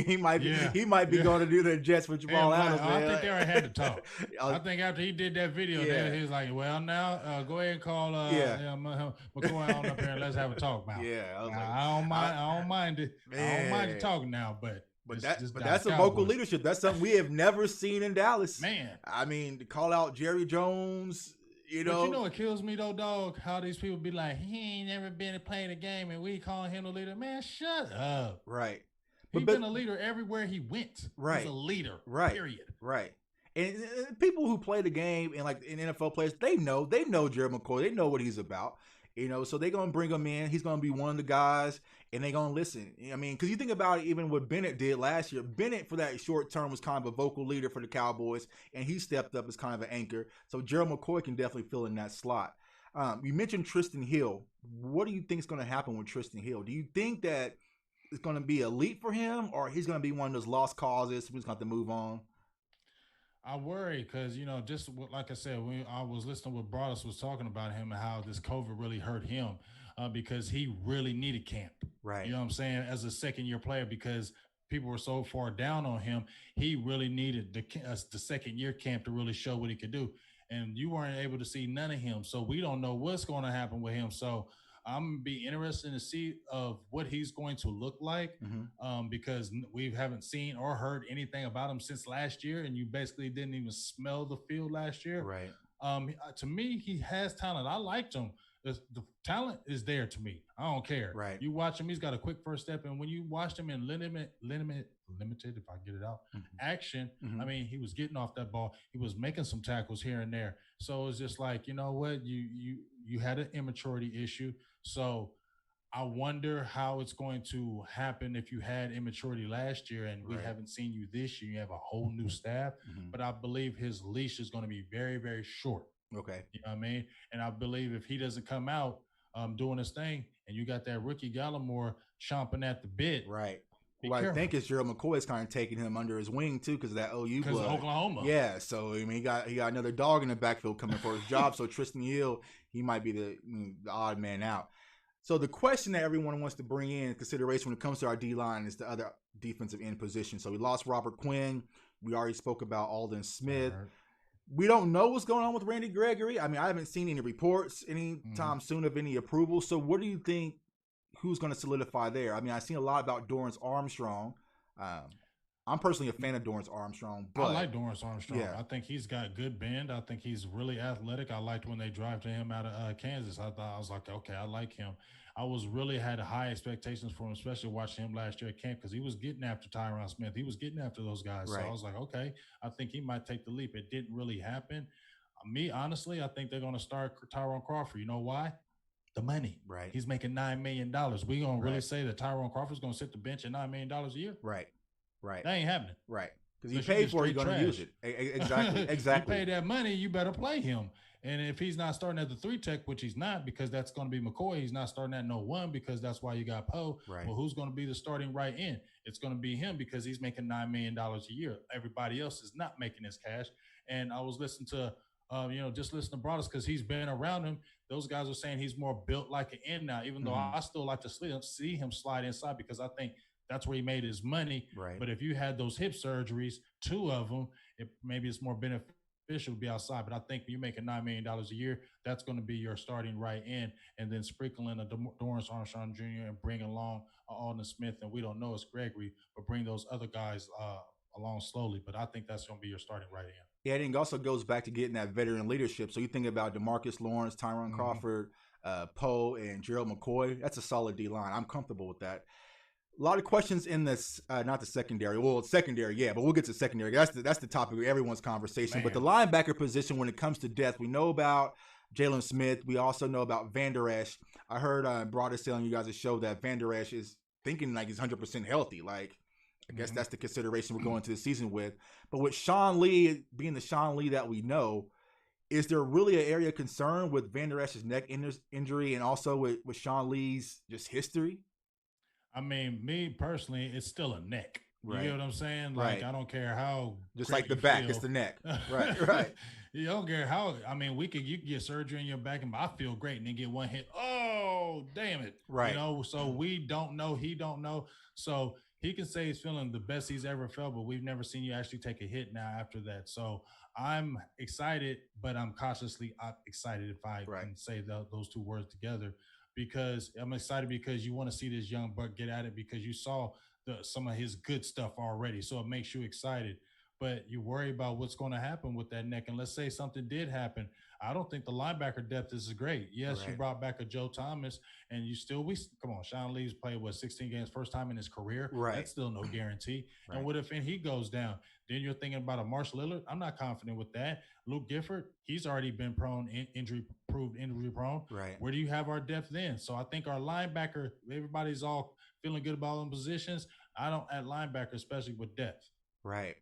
he might be going to do the Jets with Jamal Adams. I think they already had to talk. I think after he did that video, he was like, "Well, now go ahead and call McCoy on up here and let's have a talk about." I don't mind it. I don't mind you talking now, but that's a vocal leadership. That's something we have never seen in Dallas. Man, I mean, to call out Jerry Jones. You But you know know, what kills me though, dog? How these people be like, he ain't never been to play the game and we calling him the leader. Man, shut up. right? He But been a leader everywhere he went. He's a right, leader, right, period. right. And people who play the game and like in NFL players, they know Jared McCoy. They know what he's about. You know, so they're gonna bring him in. He's gonna be one of the guys, and they're gonna listen. I mean, because you think about it, even what Bennett did last year. Bennett for that short term was kind of a vocal leader for the Cowboys, and he stepped up as kind of an anchor. So Gerald McCoy can definitely fill in that slot. You mentioned Tristan Hill. What do you think is going to happen with Tristan Hill? Do you think that it's going to be a leap for him, or he's going to be one of those lost causes? He's going to have to move on. I worry because just like I said, when I was listening what Broadus was talking about him and how this COVID really hurt him because he really needed camp. Right. You know what I'm saying? As a second year player, because people were so far down on him, he really needed the second year camp to really show what he could do. And you weren't able to see none of him, so we don't know what's going to happen with him. So I'm gonna be interested to see of what he's going to look like Mm-hmm. because we haven't seen or heard anything about him since last year, and you basically didn't even smell the field last year. Right. To me, he has talent. I liked him. The talent is there to me. I don't care. Right. You watch him; he's got a quick first step, and when you watched him in limited, if I get it out, action. Mm-hmm. I mean, he was getting off that ball. He was making some tackles here and there. So it's just like, you know what, you had an immaturity issue. So I wonder how it's going to happen if you had immaturity last year and we Right. haven't seen you this year. You have a whole new staff, Mm-hmm. but I believe his leash is going to be very, very short. Okay. You know what I mean? And I believe if he doesn't come out doing his thing and you got that rookie Gallimore chomping at the bit. Right. Be Well, I careful. think it's Gerald McCoy is kind of taking him under his wing too because of that OU Because of blood. Oklahoma. Yeah, so I mean, he got another dog in the backfield coming for his job. So Tristan Hill, he might be the odd man out. So the question that everyone wants to bring in consideration when it comes to our D line is the other defensive end position. So we lost Robert Quinn. We already spoke about Aldon Smith. Right. We don't know what's going on with Randy Gregory. I mean, I haven't seen any reports anytime soon of any approval. So what do you think? Who's going to solidify there? I mean, I've seen a lot about Dorrance Armstrong. I'm personally a fan of Dorrance Armstrong, but I like Dorrance Armstrong. Yeah. I think he's got good bend. I think he's really athletic. I liked when they drive to him out of Kansas. I was like, okay, I like him. I was really had high expectations for him, especially watching him last year at camp because he was getting after Tyron Smith. He was getting after those guys. Right. So I was like, okay, I think he might take the leap. It didn't really happen. Me, honestly, I think they're going to start Tyrone Crawford. You know why? The money. Right. He's making $9 million. We going to really Right. say that Tyrone Crawford's going to sit the bench at $9 million a year? Right. Right. That ain't happening. Right. Because you Unless you paid get for it, you're straight going to use trash. it. Exactly. Exactly. You pay that money, you better play him. And if he's not starting at the 3 tech, which he's not, because that's going to be McCoy, he's not starting at no 1 because that's why you got Poe. Right. Well, who's going to be the starting right end? It's going to be him because he's making $9 million a year. Everybody else is not making his cash. And I was listening to, just listen to Broadus because he's been around him. Those guys are saying he's more built like an end now, even though I still like to see him slide inside because I think that's where he made his money. Right. But if you had those hip surgeries, 2 of them, maybe it's more beneficial to be outside. But I think when you're making $9 million a year, that's going to be your starting right end. And then sprinkling a Dorrance Armstrong Jr. and bring along Aldon Smith. And we don't know it's Gregory, but bring those other guys along slowly. But I think that's going to be your starting right end. Yeah, and it also goes back to getting that veteran leadership. So you think about DeMarcus Lawrence, Tyrone Crawford, Poe, and Gerald McCoy. That's a solid D line. I'm comfortable with that. A lot of questions in this, not the secondary. Well, it's secondary, yeah, but we'll get to secondary. That's the topic of everyone's conversation. Man. But the linebacker position, when it comes to depth, we know about Jalen Smith. We also know about Van Der Esch. I heard Broadus telling you guys a show that Van Der Esch is thinking like he's 100% healthy. Like, I guess that's the consideration we're going into the season with. But with Sean Lee being the Sean Lee that we know, is there really an area of concern with Van Der Esch's neck injury and also with Sean Lee's just history? I mean, me personally, it's still a neck. You Right. get what I'm saying? Like, Right. I don't care how Just great like the you back, feel. it's the neck. Right, right. You don't care how. I mean, you can get surgery in your back, and I feel great, and then get one hit. Oh, damn it! Right. You know, so we don't know. He don't know. So he can say he's feeling the best he's ever felt, but we've never seen you actually take a hit now after that. So I'm excited, but I'm cautiously excited if I can say those 2 words together. Because I'm excited because you want to see this young buck get at it because you saw some of his good stuff already. So it makes you excited. but you worry about what's going to happen with that neck. And let's say something did happen. I don't think the linebacker depth is great. Yes, you Right. brought back a Joe Thomas, and come on, Sean Lee's played 16 games, first time in his career. Right. That's still no guarantee. Right. And what if he goes down? Then you're thinking about a Marshall Lillard. I'm not confident with that. Luke Gifford, he's already been injury prone. Right. Where do you have our depth then? So I think our linebacker, everybody's all feeling good about them positions. I don't at linebacker, especially with depth. Right.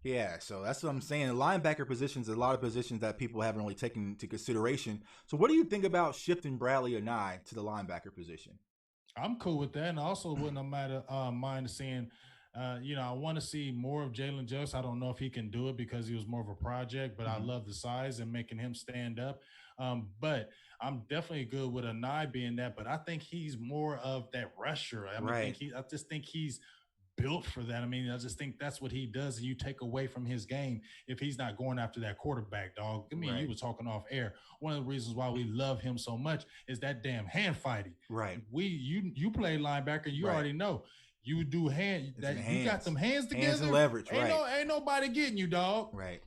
Yeah, so that's what I'm saying. The linebacker positions, a lot of positions that people haven't really taken into consideration. So what do you think about shifting Bradlee Anae to the linebacker position? I'm cool with that, and I also wouldn't mind seeing. I want to see more of Jalen Jux. I don't know if he can do it because he was more of a project, but I love the size and making him stand up. But I'm definitely good with Anae being that. But I think he's more of that rusher. I just think he's built for that. I mean, I just think that's what he does. And you take away from his game if he's not going after that quarterback, dog. I mean, you were talking off air. One of the reasons why we love him so much is that damn hand fighting. Right. You play linebacker, you already know. You do you got them hands together. Hands and leverage, Ain't nobody getting you, dog. Right.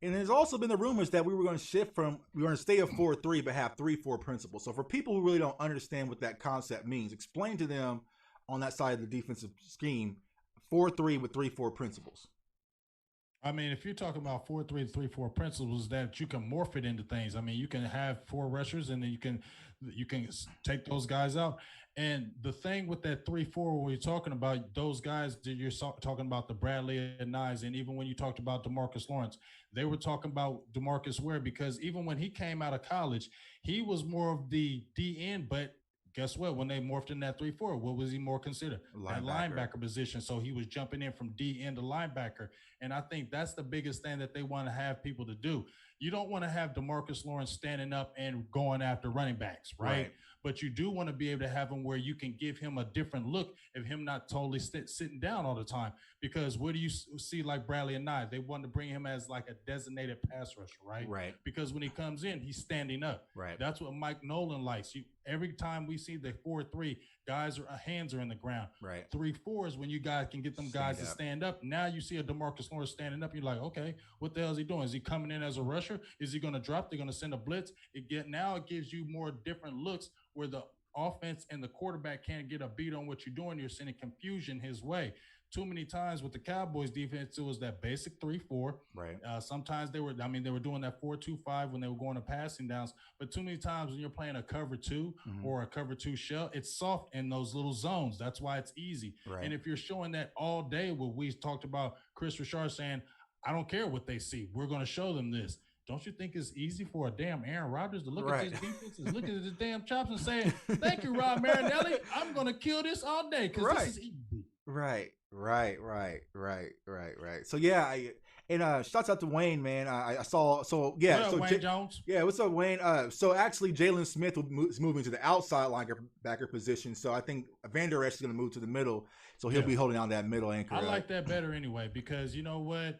And there's also been the rumors that we were going to stay a 4-3, but have 3-4 principles. So for people who really don't understand what that concept means, explain to them on that side of the defensive scheme, 4-3 with 3-4 principles. I mean, if you're talking about 4-3, 3-4 principles, that you can morph it into things. I mean, you can have 4 rushers, and then you can take those guys out. And the thing with that 3-4, when we're talking about those guys that you're talking about, the Bradlee Anaes, and even when you talked about DeMarcus Lawrence, they were talking about DeMarcus Ware, because even when he came out of college, he was more of the DN, but guess what? When they morphed in that 3-4, what was he more considered? That linebacker position. So he was jumping in from DN to linebacker. And I think that's the biggest thing that they want to have people to do. You don't want to have DeMarcus Lawrence standing up and going after running backs, right? But you do want to be able to have him where you can give him a different look of him not totally sitting down all the time. Because what do you see like Bradlee Anae? They want to bring him as like a designated pass rusher, right? Right. Because when he comes in, he's standing up. Right. That's what Mike Nolan likes. Every time we see the 4-3, hands are in the ground. Right. 3-4 is when you guys can get them guys to stand up. Now you see a DeMarcus Lawrence standing up. You're like, okay, what the hell is he doing? Is he coming in as a rusher? Is he going to drop? They're going to send a blitz. Now it gives you more different looks where the offense and the quarterback can't get a beat on what you're doing. You're sending confusion his way. Too many times with the Cowboys defense, it was that basic 3-4. Right. Sometimes they were doing that 4-2-5 when they were going to passing downs. But too many times when you're playing a cover 2 or a cover 2 shell, it's soft in those little zones. That's why it's easy. Right. And if you're showing that all day, what we talked about, Chris Richard saying, I don't care what they see. We're going to show them this. Don't you think it's easy for a damn Aaron Rodgers to look at his defenses, look at his damn chops and say, thank you, Rob Marinelli. I'm going to kill this all day because this is easy. Right. So yeah, shouts out to Wayne, man. I saw. So yeah, what up, Wayne Jones? Yeah, what's up, Wayne? So actually, Jalen Smith is moving to the outside linebacker position. So I think Van Der Esch is going to move to the middle. So he'll be holding on that middle anchor. I like that better anyway because you know what?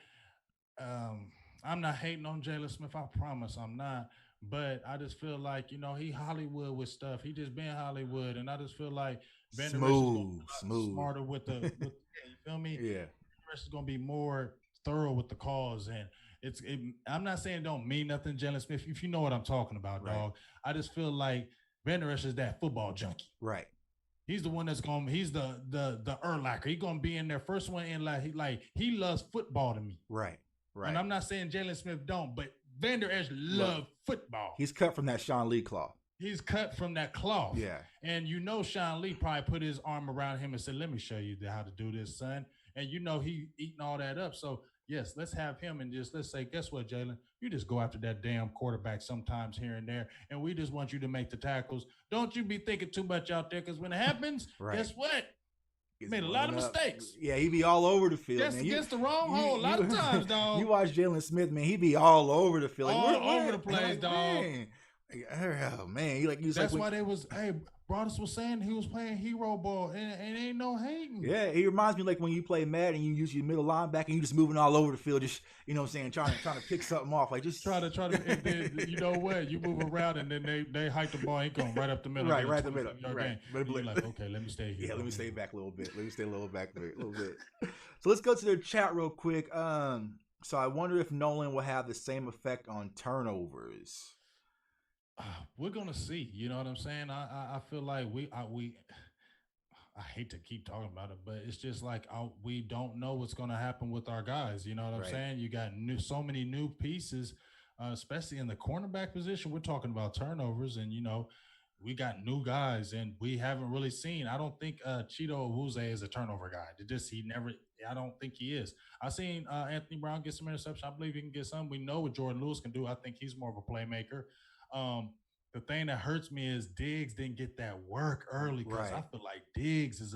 I'm not hating on Jalen Smith. I promise I'm not. But I just feel like, he Hollywood with stuff. He just been Hollywood. And I just feel like Van Der Esch is smarter with you feel me? Yeah. Van Der Esch is going to be more thorough with the calls. And I'm not saying don't mean nothing, Jalen Smith, if you know what I'm talking about, dog. I just feel like Van Der Esch is that football junkie. Right. He's the one that's he's the Urlacher. He's going to be in there first one in he loves football to me. Right. And I'm not saying Jalen Smith don't, but Van Der Esch loves football. He's cut from that Sean Lee cloth. He's cut from that cloth. Yeah. And Sean Lee probably put his arm around him and said, let me show you how to do this, son. And he eating all that up. So, yes, let's have him and let's say, guess what, Jalen? You just go after that damn quarterback sometimes here and there, and we just want you to make the tackles. Don't you be thinking too much out there, because when it happens, guess what? Made a lot of mistakes. Yeah, he be all over the field. Just against the wrong hole a lot of times, dog. You watch Jalen Smith, man. He be all over the field. All over the place, dog. Man. That's why they was, Broadus was saying he was playing hero ball, and ain't no hating. Yeah, he reminds me like when you play Madden and you use your middle linebacker and you just moving all over the field, just what I'm saying, trying to pick something off, like just try to, and then you know what? You move around, and then they hike the ball. He going right up the middle, right, get a right in the middle, 25-yard right. gain. And you're like, okay, let me stay here. Yeah, let me stay back a little bit. Let me stay a little back a little bit. So let's go to the chat real quick. So I wonder if Nolan will have the same effect on turnovers. We're gonna see. You know what I'm saying? I feel like we. I hate to keep talking about it, but it's just like we don't know what's going to happen with our guys. You know what I'm Right. saying? You got so many new pieces, especially in the cornerback position. We're talking about turnovers, and we got new guys, and we haven't really seen. I don't think Cheeto Awuzie is a turnover guy. He never. I don't think he is. I've seen Anthony Brown get some interception. I believe he can get some. We know what Jordan Lewis can do. I think he's more of a playmaker. The thing that hurts me is Diggs didn't get that work early because Right. I feel like Diggs is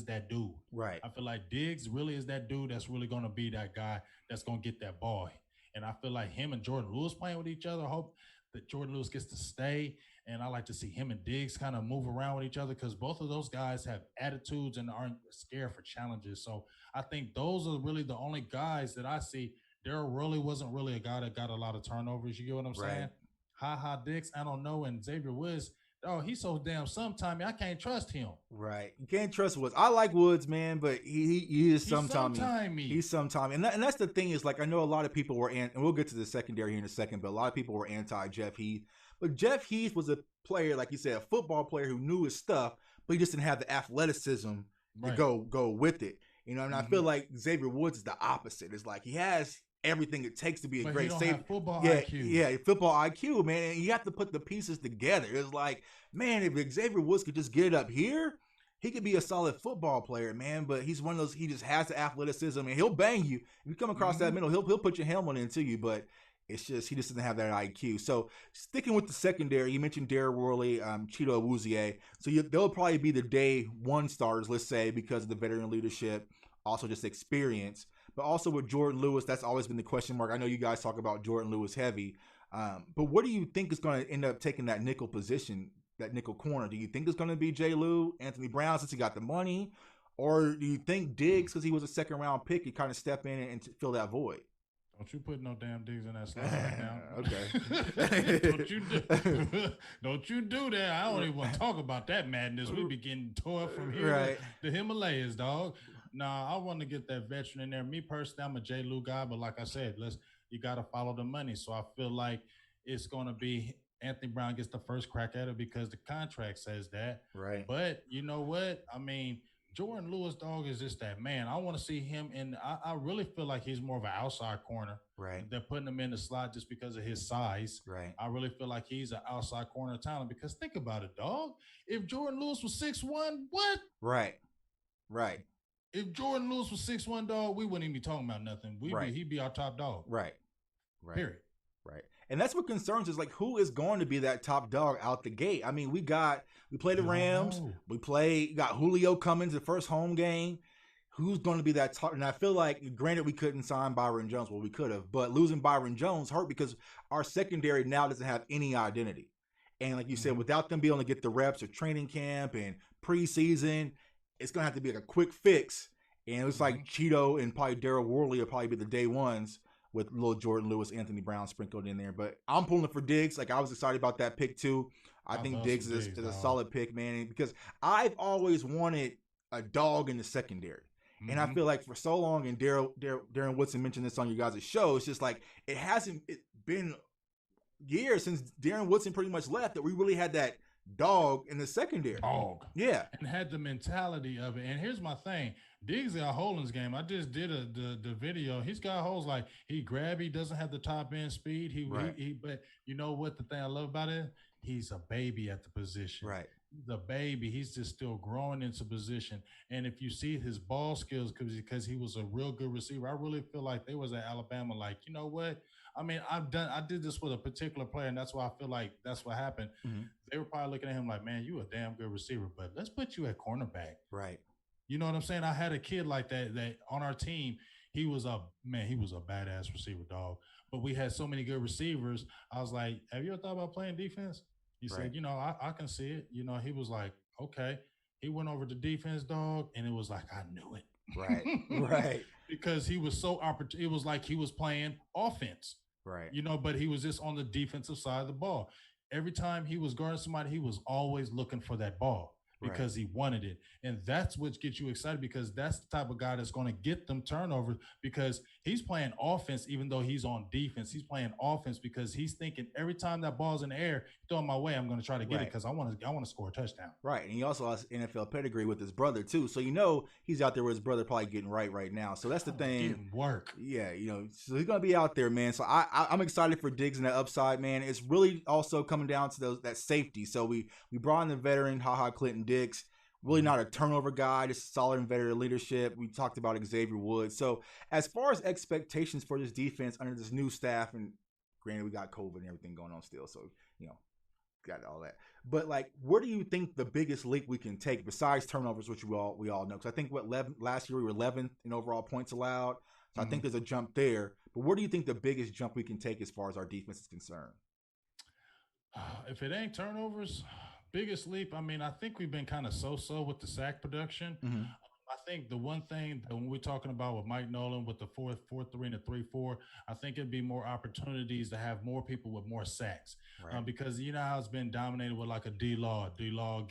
that dude. Right. I feel like Diggs really is that dude that's really going to be that guy that's going to get that ball. And I feel like him and Jordan Lewis playing with each other. I hope that Jordan Lewis gets to stay. And I like to see him and Diggs kind of move around with each other because both of those guys have attitudes and aren't scared for challenges. So I think those are really the only guys that I see. Daryl really wasn't really a guy that got a lot of turnovers. You get what I'm saying? Right. Dix, I don't know. And Xavier Woods, he's so damn sometime. I can't trust him. Right. You can't trust Woods. I like Woods, man, but he is sometime. He's sometime. And that's the thing is, like, I know a lot of people were, and we'll get to the secondary here in a second, but a lot of people were anti-Jeff Heath. But Jeff Heath was a player, like you said, a football player who knew his stuff, but he just didn't have the athleticism to go with it. And I feel like Xavier Woods is the opposite. It's like he has everything it takes to be a great safety. Football IQ. Yeah, football IQ, man. And you have to put the pieces together. It's like, man, if Xavier Woods could just get it up here, he could be a solid football player, man. But he's one of those. He just has the athleticism, and he'll bang you. If you come across that middle, he'll put your helmet into you. But it's just he just doesn't have that IQ. So sticking with the secondary, you mentioned Darren Worley, Cheeto Awuzie. So they'll probably be the day one starters, let's say, because of the veteran leadership, also just experience. But also with Jordan Lewis, that's always been the question mark. I know you guys talk about Jordan Lewis heavy. But what do you think is going to end up taking that nickel position, that nickel corner? Do you think it's going to be J. Lou, Anthony Brown, since he got the money? Or do you think Diggs, because he was a second-round pick, he kind of step in and fill that void? Don't you put no damn Diggs in that slot right now. Okay. Don't you do that. I don't even want to talk about that madness. We be getting tore from here to the Himalayas, dog. Nah, I want to get that veteran in there. Me personally, I'm a J. Lou guy, but like I said, you got to follow the money. So I feel like it's going to be Anthony Brown gets the first crack at it because the contract says that. Right. But you know what? I mean, Jordan Lewis, dog, is just that man. I want to see him, and I really feel like he's more of an outside corner. Right. They're putting him in the slot just because of his size. Right. I really feel like he's an outside corner talent because think about it, dog. If Jordan Lewis was 6'1", what? Right. Right. If Jordan Lewis was 6'1", dog, we wouldn't even be talking about nothing. He'd be our top dog. Right. Right. Period. Right. And that's what concerns us. Like, who is going to be that top dog out the gate? I mean, we play the Rams. We got Julio Cummings, the first home game. Who's going to be that top? And I feel like, granted, we couldn't sign Byron Jones. Well, we could have. But losing Byron Jones hurt because our secondary now doesn't have any identity. And like you said, without them being able to get the reps of training camp and preseason, it's going to have to be like a quick fix. And it was like Cheeto and probably Daryl Worley will probably be the day ones with little Jordan Lewis, Anthony Brown sprinkled in there. But I'm pulling for Diggs. Like, I was excited about that pick too. I think Diggs is a solid pick, man, because I've always wanted a dog in the secondary. And I feel like for so long, and Darren Woodson mentioned this on you guys' show, it's just like it been years since Darren Woodson pretty much left that we really had that dog in the secondary. Dog. Yeah. And had the mentality of it. And here's my thing. Diggs got a hole in his game. I just did the video. He's got holes like he doesn't have the top end speed. But you know what the thing I love about it? He's a baby at the position. Right. The baby, he's just still growing into position. And if you see his ball skills, because he was a real good receiver, I really feel like they was at Alabama. Like, you know what? I mean, I did this with a particular player, and that's why I feel like that's what happened. They were probably looking at him like, man, you a damn good receiver, but let's put you at cornerback. Right. You know what I'm saying? I had a kid like that on our team. He was a badass receiver, dog. But we had so many good receivers. I was like, have you ever thought about playing defense? He said, I can see it. He was like, okay. He went over to defense, dog, and it was like I knew it. Right. Right. Because he was so opportune. It was like he was playing offense, Right. but he was just on the defensive side of the ball. Every time he was guarding somebody, he was always looking for that ball because he wanted it. And that's what gets you excited, because that's the type of guy that's going to get them turnovers, because he's playing offense even though he's on defense. He's playing offense because he's thinking every time that ball's in the air, throw it my way, I'm going to try to get it because I want to score a touchdown. Right. And he also has NFL pedigree with his brother too. So he's out there with his brother probably getting right now. So that's the thing. Getting work. Yeah, so he's gonna be out there, man. So I'm excited for Diggs and that upside, man. It's really also coming down to that safety. So we brought in the veteran Clinton Dix. Really not a turnover guy, just solid and veteran leadership. We talked about Xavier Woods. So as far as expectations for this defense under this new staff, and granted we got COVID and everything going on still, so got all that. But where do you think the biggest leap we can take besides turnovers, which we all know? Because I think last year we were 11th in overall points allowed. So I think there's a jump there. But where do you think the biggest jump we can take as far as our defense is concerned? If it ain't turnovers, biggest leap, I think we've been kind of so-so with the sack production. Mm-hmm. I think the one thing that when we're talking about with Mike Nolan with the 4-3 and the 3-4, I think it'd be more opportunities to have more people with more sacks. Right. Because you know how it's been dominated with like a D-Law. D-Law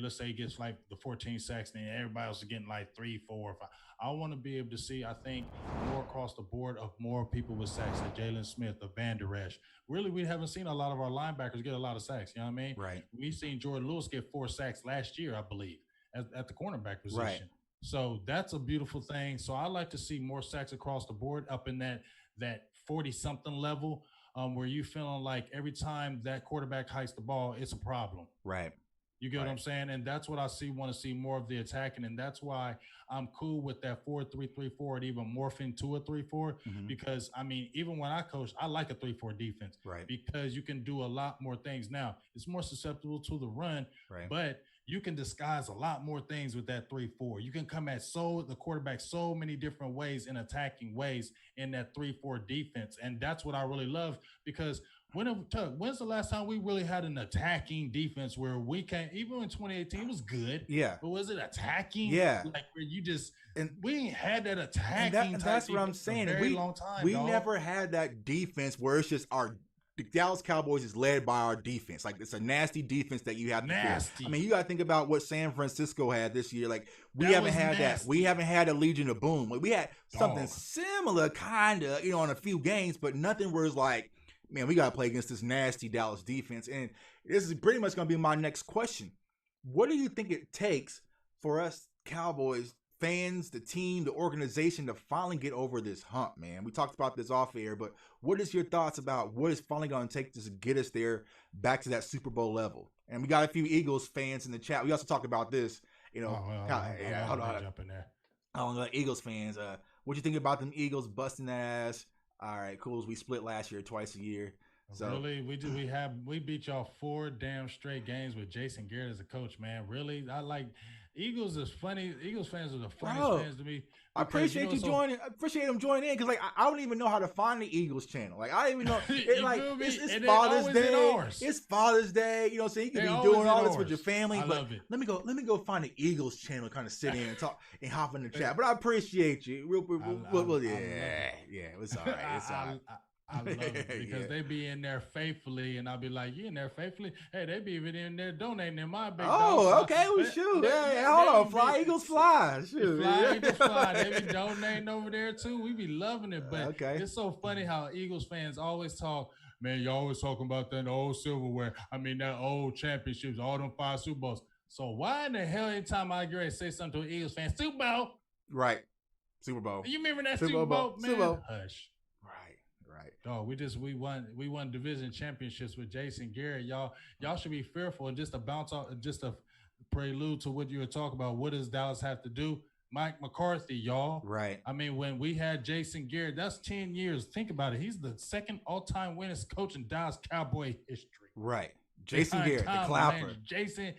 let's say he gets like the 14 sacks, and everybody else is getting like 3, 4, 5. I want to be able to see, I think, more across the board of more people with sacks, like Jalen Smith, of Van Der Esch. Really, we haven't seen a lot of our linebackers get a lot of sacks. You know what I mean? Right. We've seen Jordan Lewis get 4 sacks last year, I believe, at the cornerback position. Right. So that's a beautiful thing. So I like to see more sacks across the board, up in that 40-something level, where you feeling like every time that quarterback hikes the ball, it's a problem. Right. You get what I'm saying? And that's what I want to see more of the attacking. And that's why I'm cool with that 4-3-3-4 and even morph into a 3-4. Because, even when I coach, I like a 3-4 defense. Right. Because you can do a lot more things. Now, it's more susceptible to the run, but you can disguise a lot more things with that 3-4. You can come at the quarterback so many different ways, in attacking ways, in that 3-4 defense. And that's what I really love, because when's the last time we really had an attacking defense where we can't, even in 2018, it was good. Yeah. But was it attacking? Yeah. Like where you just, we ain't had that attacking and that's what I'm saying. For a very long time, we never had that defense where it's just the Dallas Cowboys is led by our defense. Like, it's a nasty defense that you have to nasty. You got to think about what San Francisco had this year. Like, we haven't had that. We haven't had a Legion of Boom. Like, we had something similar, kind of, in a few games, but nothing where it's like, man, we got to play against this nasty Dallas defense. And this is pretty much going to be my next question. What do you think it takes for us Cowboys fans, the team, the organization to finally get over this hump, man? We talked about this off air, but what is your thoughts about what is finally going to take to get us there, back to that Super Bowl level? And we got a few Eagles fans in the chat. We also talked about this, hold on. Jump in there. Eagles fans, what you think about them Eagles busting that ass? All right, cool. We split last year, twice a year. So really, we beat y'all 4 damn straight games with Jason Garrett as a coach, man. Really, I like Eagles is funny. Eagles fans are the funniest fans to me. I appreciate you joining. I appreciate them joining in, because I don't even know how to find the Eagles channel. Like, I don't even know. It's Father's Day. It's Father's Day. You know what I'm saying? You can be doing all this with your family. I love it. Let me go find the Eagles channel, kind of sit in and talk and hop in the chat. But I appreciate you. It's all right. It's all right. I love it because they be in there faithfully, and I'll be like, "You in there faithfully?" Hey, they be even in there donating in my big. Okay, well, shoot. Hold on, fly Eagles fly. Shoot, fly Eagles fly. They be donating over there too. We be loving it, but it's so funny how Eagles fans always talk. Man, you always talking about that old silverware. That old championships, all them 5 Super Bowls. So why in the hell anytime I get ready to say something to an Eagles fan, Super Bowl? Right, Super Bowl. You remember that Super Bowl, man? Super Bowl. Hush. Right. Oh, we won division championships with Jason Garrett. Y'all should be fearful. And just to bounce off, just a prelude to what you were talking about, what does Dallas have to do? Mike McCarthy, y'all. Right. When we had Jason Garrett, that's 10 years. Think about it. He's the second all-time winningest coach in Dallas Cowboy history. Right. Jason Garrett, the clapper. Jason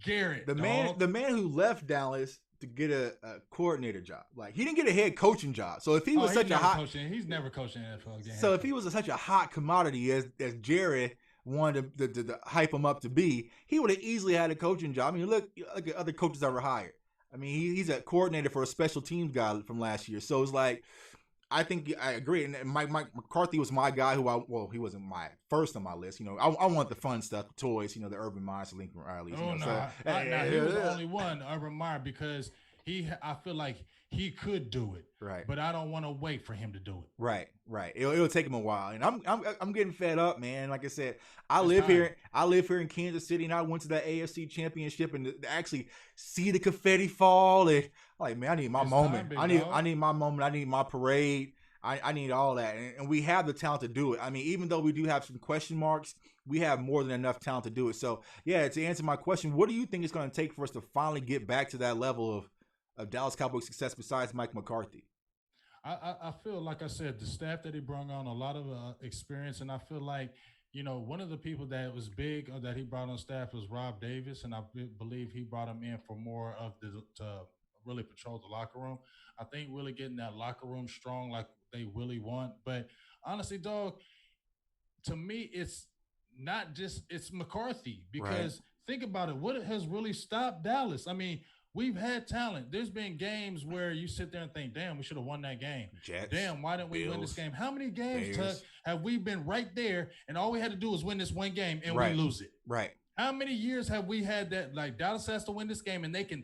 Garrett, the man who left Dallas to get a coordinator job. Like, he didn't get a head coaching job. So if he was he's never coaching NFL games. So if he was such a hot commodity as Jerry wanted to hype him up to be, he would have easily had a coaching job. I mean, look at other coaches that were hired. I mean, he's a coordinator for a special teams guy from last year. So it's like, I think I agree. And Mike McCarthy was my guy he wasn't my first on my list. I want the fun stuff, the toys, the Urban Meyers, Lincoln Riley. Oh, no. He was the only one, Urban Meyer, because I feel like he could do it. Right. But I don't want to wait for him to do it. Right. It'll take him a while. And I'm getting fed up, man. Like I said, I live here in Kansas City, and I went to that AFC Championship and to actually see the confetti fall. And I'm like, man, I need my moment. I need my moment. I need my parade. I need all that. And we have the talent to do it. I mean, even though we do have some question marks, we have more than enough talent to do it. So, yeah, to answer my question, what do you think it's going to take for us to finally get back to that level of Dallas Cowboys success besides Mike McCarthy? I feel, like I said, the staff that he brought on, a lot of experience, and I feel like, one of the people that was big that he brought on staff was Rob Davis, and I believe he brought him in for more of to really patrol the locker room. I think really getting that locker room strong like they really want. But honestly, dog, to me, it's not just it's McCarthy, because think about it. What has really stopped Dallas? I mean, we've had talent. There's been games where you sit there and think, damn, we should have won that game. Jets, damn, why didn't we Bills, win this game? How many games, Bears. Tuck, have we been right there and all we had to do was win this one game and we lose it? Right. How many years have we had that, like, Dallas has to win this game and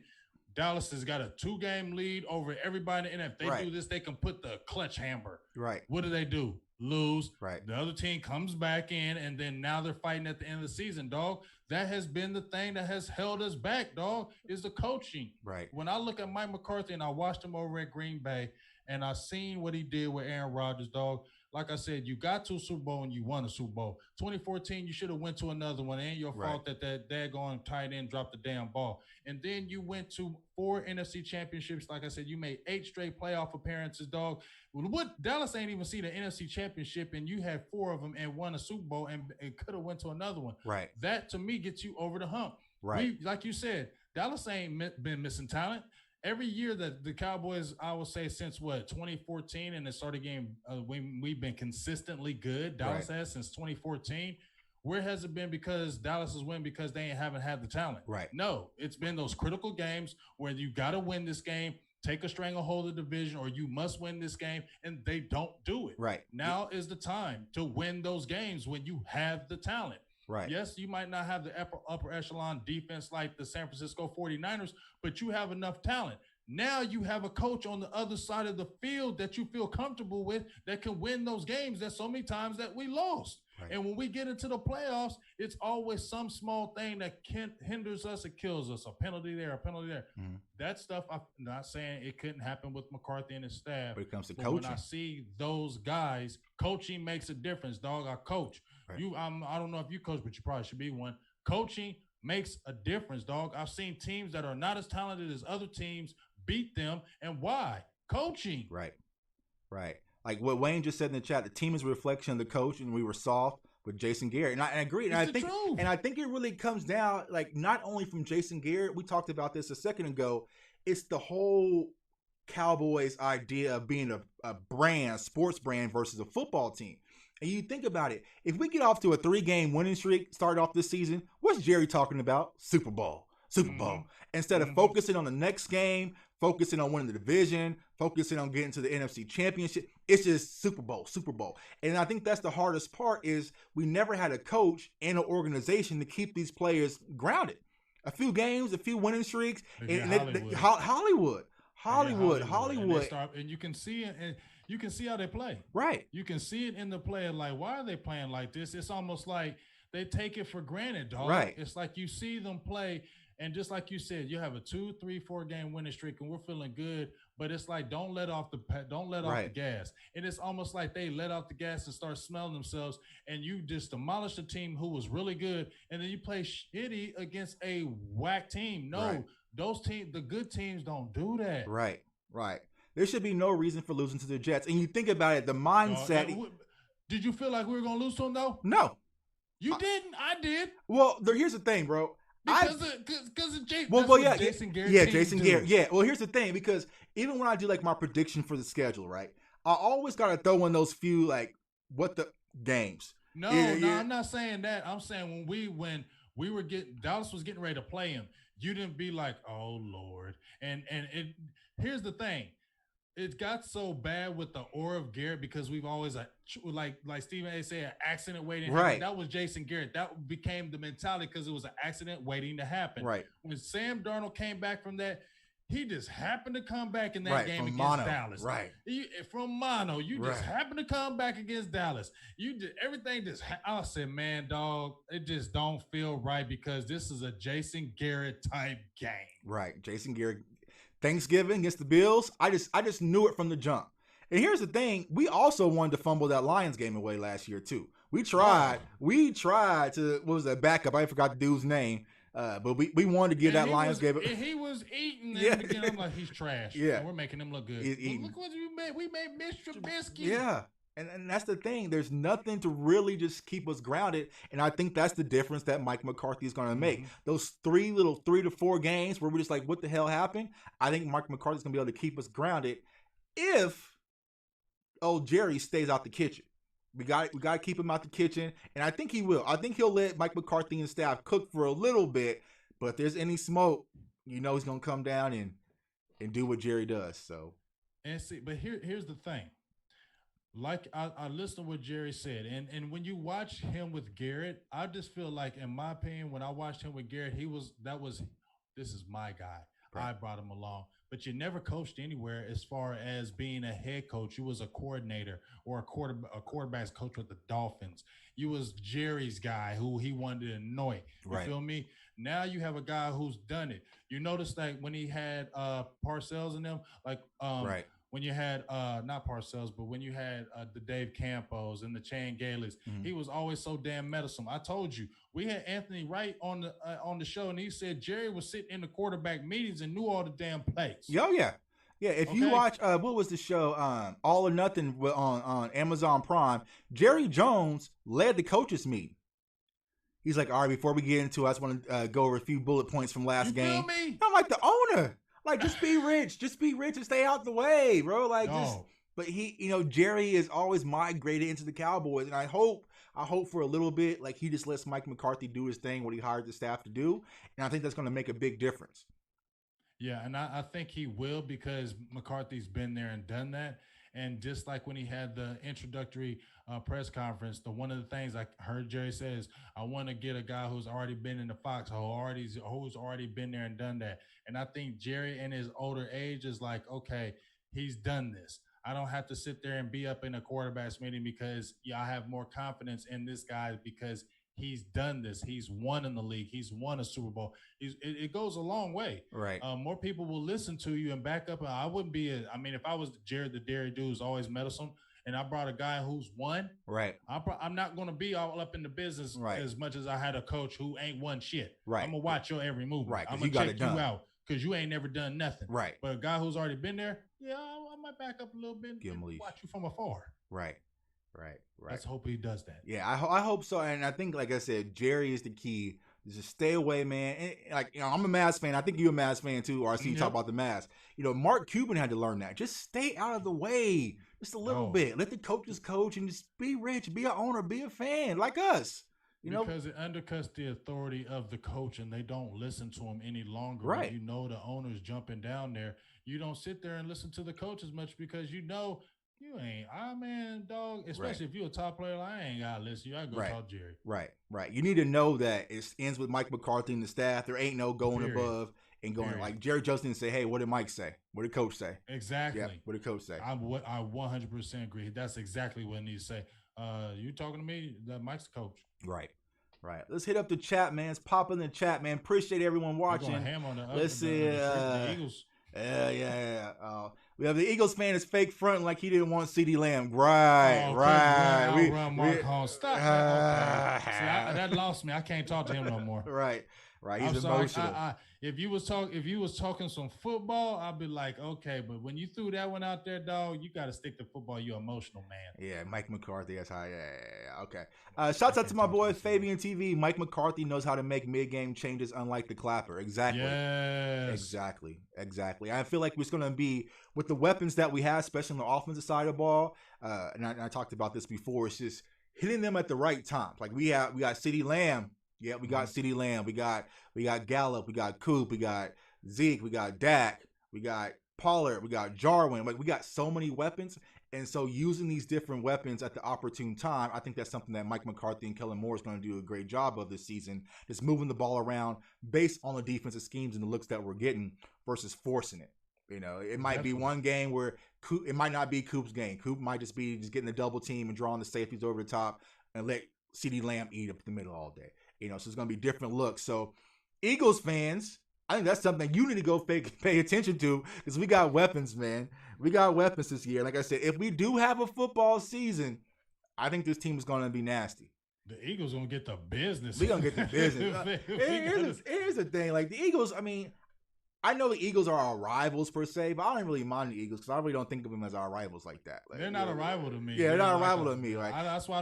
Dallas has got a 2-game lead over everybody, and if they do this, they can put the clutch hammer. Right. What do? Lose. Right. The other team comes back in, and then now they're fighting at the end of the season, dog. That has been the thing that has held us back, dog, is the coaching. Right. When I look at Mike McCarthy and I watched him over at Green Bay, and I seen what he did with Aaron Rodgers, dog. Like I said, you got to a Super Bowl and you won a Super Bowl. 2014, you should have went to another one. It ain't your fault that daggone tight end dropped the damn ball. And then you went to 4 NFC championships. Like I said, you made 8 straight playoff appearances, dog. What Dallas ain't even see the NFC championship, and you had 4 of them and won a Super Bowl and could have went to another one. Right. That, to me, gets you over the hump. Right. Like you said, Dallas ain't been missing talent. Every year that the Cowboys, I would say since 2014, and it started getting, we've been consistently good. Dallas has since 2014. Where has it been because Dallas has won because they haven't had the talent? Right. No, it's been those critical games where you got to win this game, take a stranglehold of the division, or you must win this game, and they don't do it. Right. Now is the time to win those games when you have the talent. Right. Yes, you might not have the upper echelon defense like the San Francisco 49ers, but you have enough talent. Now you have a coach on the other side of the field that you feel comfortable with that can win those games that so many times that we lost. Right. And when we get into the playoffs, it's always some small thing that hinders us, it kills us. A penalty there, a penalty there. Mm-hmm. That stuff, I'm not saying it couldn't happen with McCarthy and his staff. But it comes to coaching. When I see those guys, coaching makes a difference, dog. I coach. Right. I don't know if you coach, but you probably should be one. Coaching makes a difference, dog. I've seen teams that are not as talented as other teams beat them. And why? Coaching. Right. Like what Wayne just said in the chat, the team is a reflection of the coach, and we were soft with Jason Garrett. And I agree. And I think it really comes down, like, not only from Jason Garrett, we talked about this a second ago, it's the whole Cowboys idea of being a brand, sports brand versus a football team. And you think about it, if we get off to a 3-game winning streak, start off this season, what's Jerry talking about? Super Bowl. Instead of focusing on the next game, focusing on winning the division, focusing on getting to the NFC Championship, it's just Super Bowl. And I think that's the hardest part is we never had a coach and an organization to keep these players grounded. A few games, a few winning streaks, Hollywood. And you can see it, and you can see how they play. Right. You can see it in the play. Like, why are they playing like this? It's almost like they take it for granted, dog. Right. It's like you see them play, and just like you said, you have a 2, 3, 4-game winning streak, and we're feeling good. But it's like don't let off the gas. And it's almost like they let off the gas and start smelling themselves, and you just demolish a team who was really good, and then you play shitty against a whack team. No, those teams, the good teams, don't do that. Right. There should be no reason for losing to the Jets. And you think about it, the mindset. Did you feel like we were going to lose to them, though? No. You didn't. I did. Well, here's the thing, bro. Because of Jason Garrett. Yeah, Jason Garrett. Yeah. Well, here's the thing, because even when I do like my prediction for the schedule, right, I always got to throw in those few, like, what the games. No, Yeah, no, yeah. I'm not saying that. I'm saying when we were getting Dallas was getting ready to play him, you didn't be like, oh Lord. And it here's the thing. It got so bad with the aura of Garrett because we've always like Stephen A. said, an accident waiting to happen. Right, That was Jason Garrett. That became the mentality because it was an accident waiting to happen. right, When Sam Darnold came back from that, he just happened to come back in that right. game From against mono. Dallas. Right, From mono, you just right. happened to come back against Dallas. You did everything. I said, man, dog, it just don't feel right because this is a Jason Garrett type game. Right. Jason Garrett. Thanksgiving against the Bills. I just knew it from the jump. And here's the thing: we also wanted to fumble that Lions game away last year too. We tried. We tried to. What was that backup? I forgot the dude's name. But we wanted to get that Lions game. And he was eating. Yeah. Again, I'm like, he's trash. Yeah. And we're making him look good. Look what you made. We made Mr. Trubisky. Yeah. And that's the thing. There's nothing to really just keep us grounded. And I think that's the difference that Mike McCarthy is going to make. Those 3 to 4 games where we're just like, what the hell happened? I think Mike McCarthy is going to be able to keep us grounded if old Jerry stays out the kitchen. We got to keep him out the kitchen. And I think he will. I think he'll let Mike McCarthy and staff cook for a little bit. But if there's any smoke, he's going to come down and do what Jerry does. So. And see, but here's the thing. Like I listened to what Jerry said, and when you watch him with Garrett, I just feel like, in my opinion, when I watched him with Garrett, this is my guy. Right. I brought him along, but you never coached anywhere as far as being a head coach. You was a coordinator or a quarterback's coach with the Dolphins. You was Jerry's guy who he wanted to annoy. You feel me? Now you have a guy who's done it. You notice that when he had Parcells in them, like right. When you had not Parcells, but when you had the Dave Campos and the Chan Galeys, he was always so damn meddlesome. I told you, we had Anthony Wright on the show, and he said Jerry was sitting in the quarterback meetings and knew all the damn plays. Oh yeah. If you watch what was the show All or Nothing on Amazon Prime, Jerry Jones led the coaches meeting. He's like, all right, before we get into it, I just want to go over a few bullet points from last game. Feel me? I'm like, the owner. Like, just be rich and stay out the way, bro. Like, but Jerry is always migrated into the Cowboys, and I hope for a little bit, like, he just lets Mike McCarthy do his thing, what he hired the staff to do, and I think that's going to make a big difference. Yeah, and I think he will, because McCarthy's been there and done that. And just like when he had the introductory press conference, one of the things I heard Jerry say is, I want to get a guy who's already been in the foxhole, who's already been there and done that. And I think Jerry, in his older age, is like, okay, he's done this. I don't have to sit there and be up in a quarterback's meeting because I have more confidence in this guy because he's done this. He's won in the league. He's won a Super Bowl. It goes a long way. Right. More people will listen to you and back up. I wouldn't be if I was Jared the Dairy Dude who's always meddlesome, and I brought a guy who's won, right, I'm not going to be all up in the business as much as I had a coach who ain't won shit. Right. I'm going to watch your every move. Right. I'm going to check you out because you ain't never done nothing. Right. But a guy who's already been there, I might back up a little bit and watch you from afar. Right. Let's hope he does that. Yeah, I hope so. And I think, like I said, Jerry is the key. Just stay away, man. And, I'm a Mavs fan. I think you're a Mavs fan too, RC. You talk about the Mavs. Mark Cuban had to learn that. Just stay out of the way. Just a little bit. Let the coaches coach and just be rich. Be an owner. Be a fan like us. Because it undercuts the authority of the coach, and they don't listen to him any longer. Right. When the owner's jumping down there, you don't sit there and listen to the coach as much because you ain't. Dog. Especially if you're a top player, I ain't got to listen. You got to go talk Jerry. Right. You need to know that it ends with Mike McCarthy and the staff. There ain't no going above and going like Jerry Jones didn't say, hey, what did Mike say? What did coach say? Exactly. Yeah, what did coach say? I 100% agree. That's exactly what he needs to say. You talking to me? That Mike's the coach. Right. Let's hit up the chat, man. It's popping in the chat, man. Appreciate everyone watching. Let's see. The Eagles. Yeah. We have the Eagles fan is fake fronting like he didn't want CeeDee Lamb. Right. Stop. See, that lost me. I can't talk to him no more. Right. He's I'm emotional. sorry. If you was talking some football, I'd be like, okay. But when you threw that one out there, dog, you got to stick to football. You're emotional, man. Yeah, Mike McCarthy. That's how. Yeah. Okay. Shouts out to my boy Fabian TV. Mike McCarthy knows how to make mid-game changes, unlike the Clapper. Exactly. Yes. Exactly. I feel like we're going to be with the weapons that we have, especially on the offensive side of the ball. And I talked about this before. It's just hitting them at the right times. Like we got CeeDee Lamb. Yeah, we got CeeDee Lamb. We got Gallup. We got Coop. We got Zeke. We got Dak. We got Pollard. We got Jarwin. Like we got so many weapons. And so using these different weapons at the opportune time, I think that's something that Mike McCarthy and Kellen Moore is going to do a great job of this season. Just moving the ball around based on the defensive schemes and the looks that we're getting versus forcing it. You know, it might be one game where it might not be Coop's game. Coop might just be getting the double team and drawing the safeties over the top and let CeeDee Lamb eat up the middle all day. You know, so it's going to be different looks. So Eagles fans, I think that's something you need to go pay attention to because we got weapons, man. We got weapons this year. Like I said, if we do have a football season, I think this team is going to be nasty. The Eagles going to get the business. We're going to get the business. Here's the thing. Like the Eagles, I mean, I know the Eagles are our rivals per se, but I don't really mind the Eagles because I really don't think of them as our rivals like that. Like, they're not a rival to me. Yeah, they're not a rival to me. Like that's why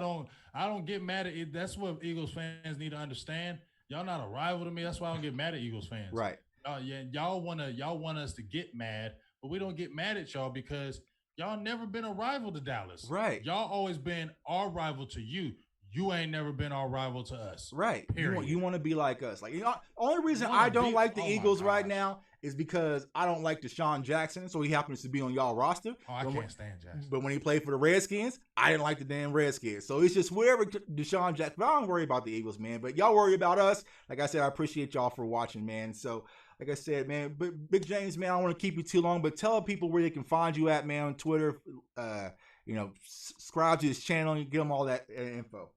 I don't get mad at it. That's what Eagles fans need to understand. Y'all not a rival to me. That's why I don't get mad at Eagles fans. Right. Y'all want us to get mad, but we don't get mad at y'all because y'all never been a rival to Dallas. Right. Y'all always been our rival to you. You ain't never been our rival to us. Right. Period. You want to be like us. Like, you know, only reason I don't like the Eagles right now is because I don't like Deshaun Jackson, so he happens to be on y'all roster. Oh, I can't stand Jackson. But when he played for the Redskins, I didn't like the damn Redskins. So it's just wherever Deshaun Jackson. But I don't worry about the Eagles, man. But y'all worry about us. Like I said, I appreciate y'all for watching, man. So, like I said, man, Big James, man, I don't want to keep you too long, but tell people where they can find you at, man, on Twitter. You know, subscribe to his channel and give them all that info.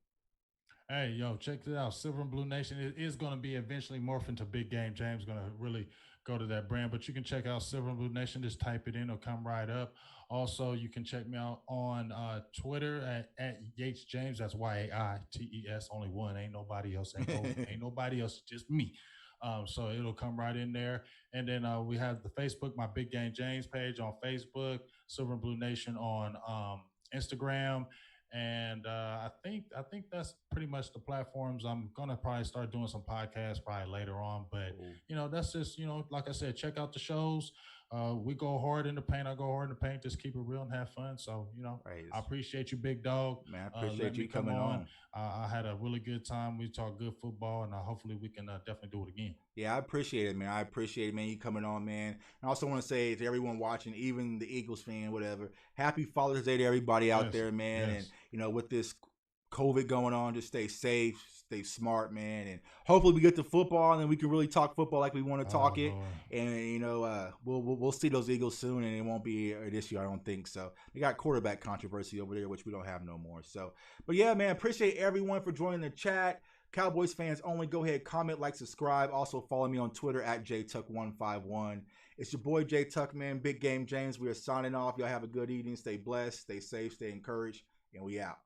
Hey, yo, check it out. Silver and Blue Nation. It is going to be eventually morph into Big Game. James going to really go to that brand. But you can check out Silver and Blue Nation. Just type it in. It'll come right up. Also, you can check me out on Twitter at Yates James. That's YAITES. Only one. Ain't nobody else. Ain't nobody else. Just me. So it'll come right in there. And then we have the Facebook, my Big Game James page on Facebook, Silver and Blue Nation on Instagram. And I think that's pretty much the platforms. I'm gonna probably start doing some podcasts probably later on, but you know, that's just, you know, like I said, check out the shows. We go hard in the paint. I go hard in the paint. Just keep it real and have fun. So, you know, I appreciate you, big dog. Man, I appreciate you coming on. I had a really good time. We talked good football, and hopefully we can definitely do it again. Yeah, I appreciate it, man. I appreciate it, man, you coming on, man. I also want to say to everyone watching, even the Eagles fan, whatever, happy Father's Day to everybody out there, man. And, you know, with this COVID going on, just stay safe, stay smart, man. And hopefully we get to football and then we can really talk football like we want to talk it. Lord. And, you know, we'll see those Eagles soon, and it won't be this year, I don't think. So they got quarterback controversy over there, which we don't have no more. So, but yeah, man, appreciate everyone for joining the chat. Cowboys fans only, go ahead, comment, like, subscribe. Also follow me on Twitter at JTuck151. It's your boy J Tuck, man. Big Game James. We are signing off. Y'all have a good evening. Stay blessed, stay safe, stay encouraged, and we out.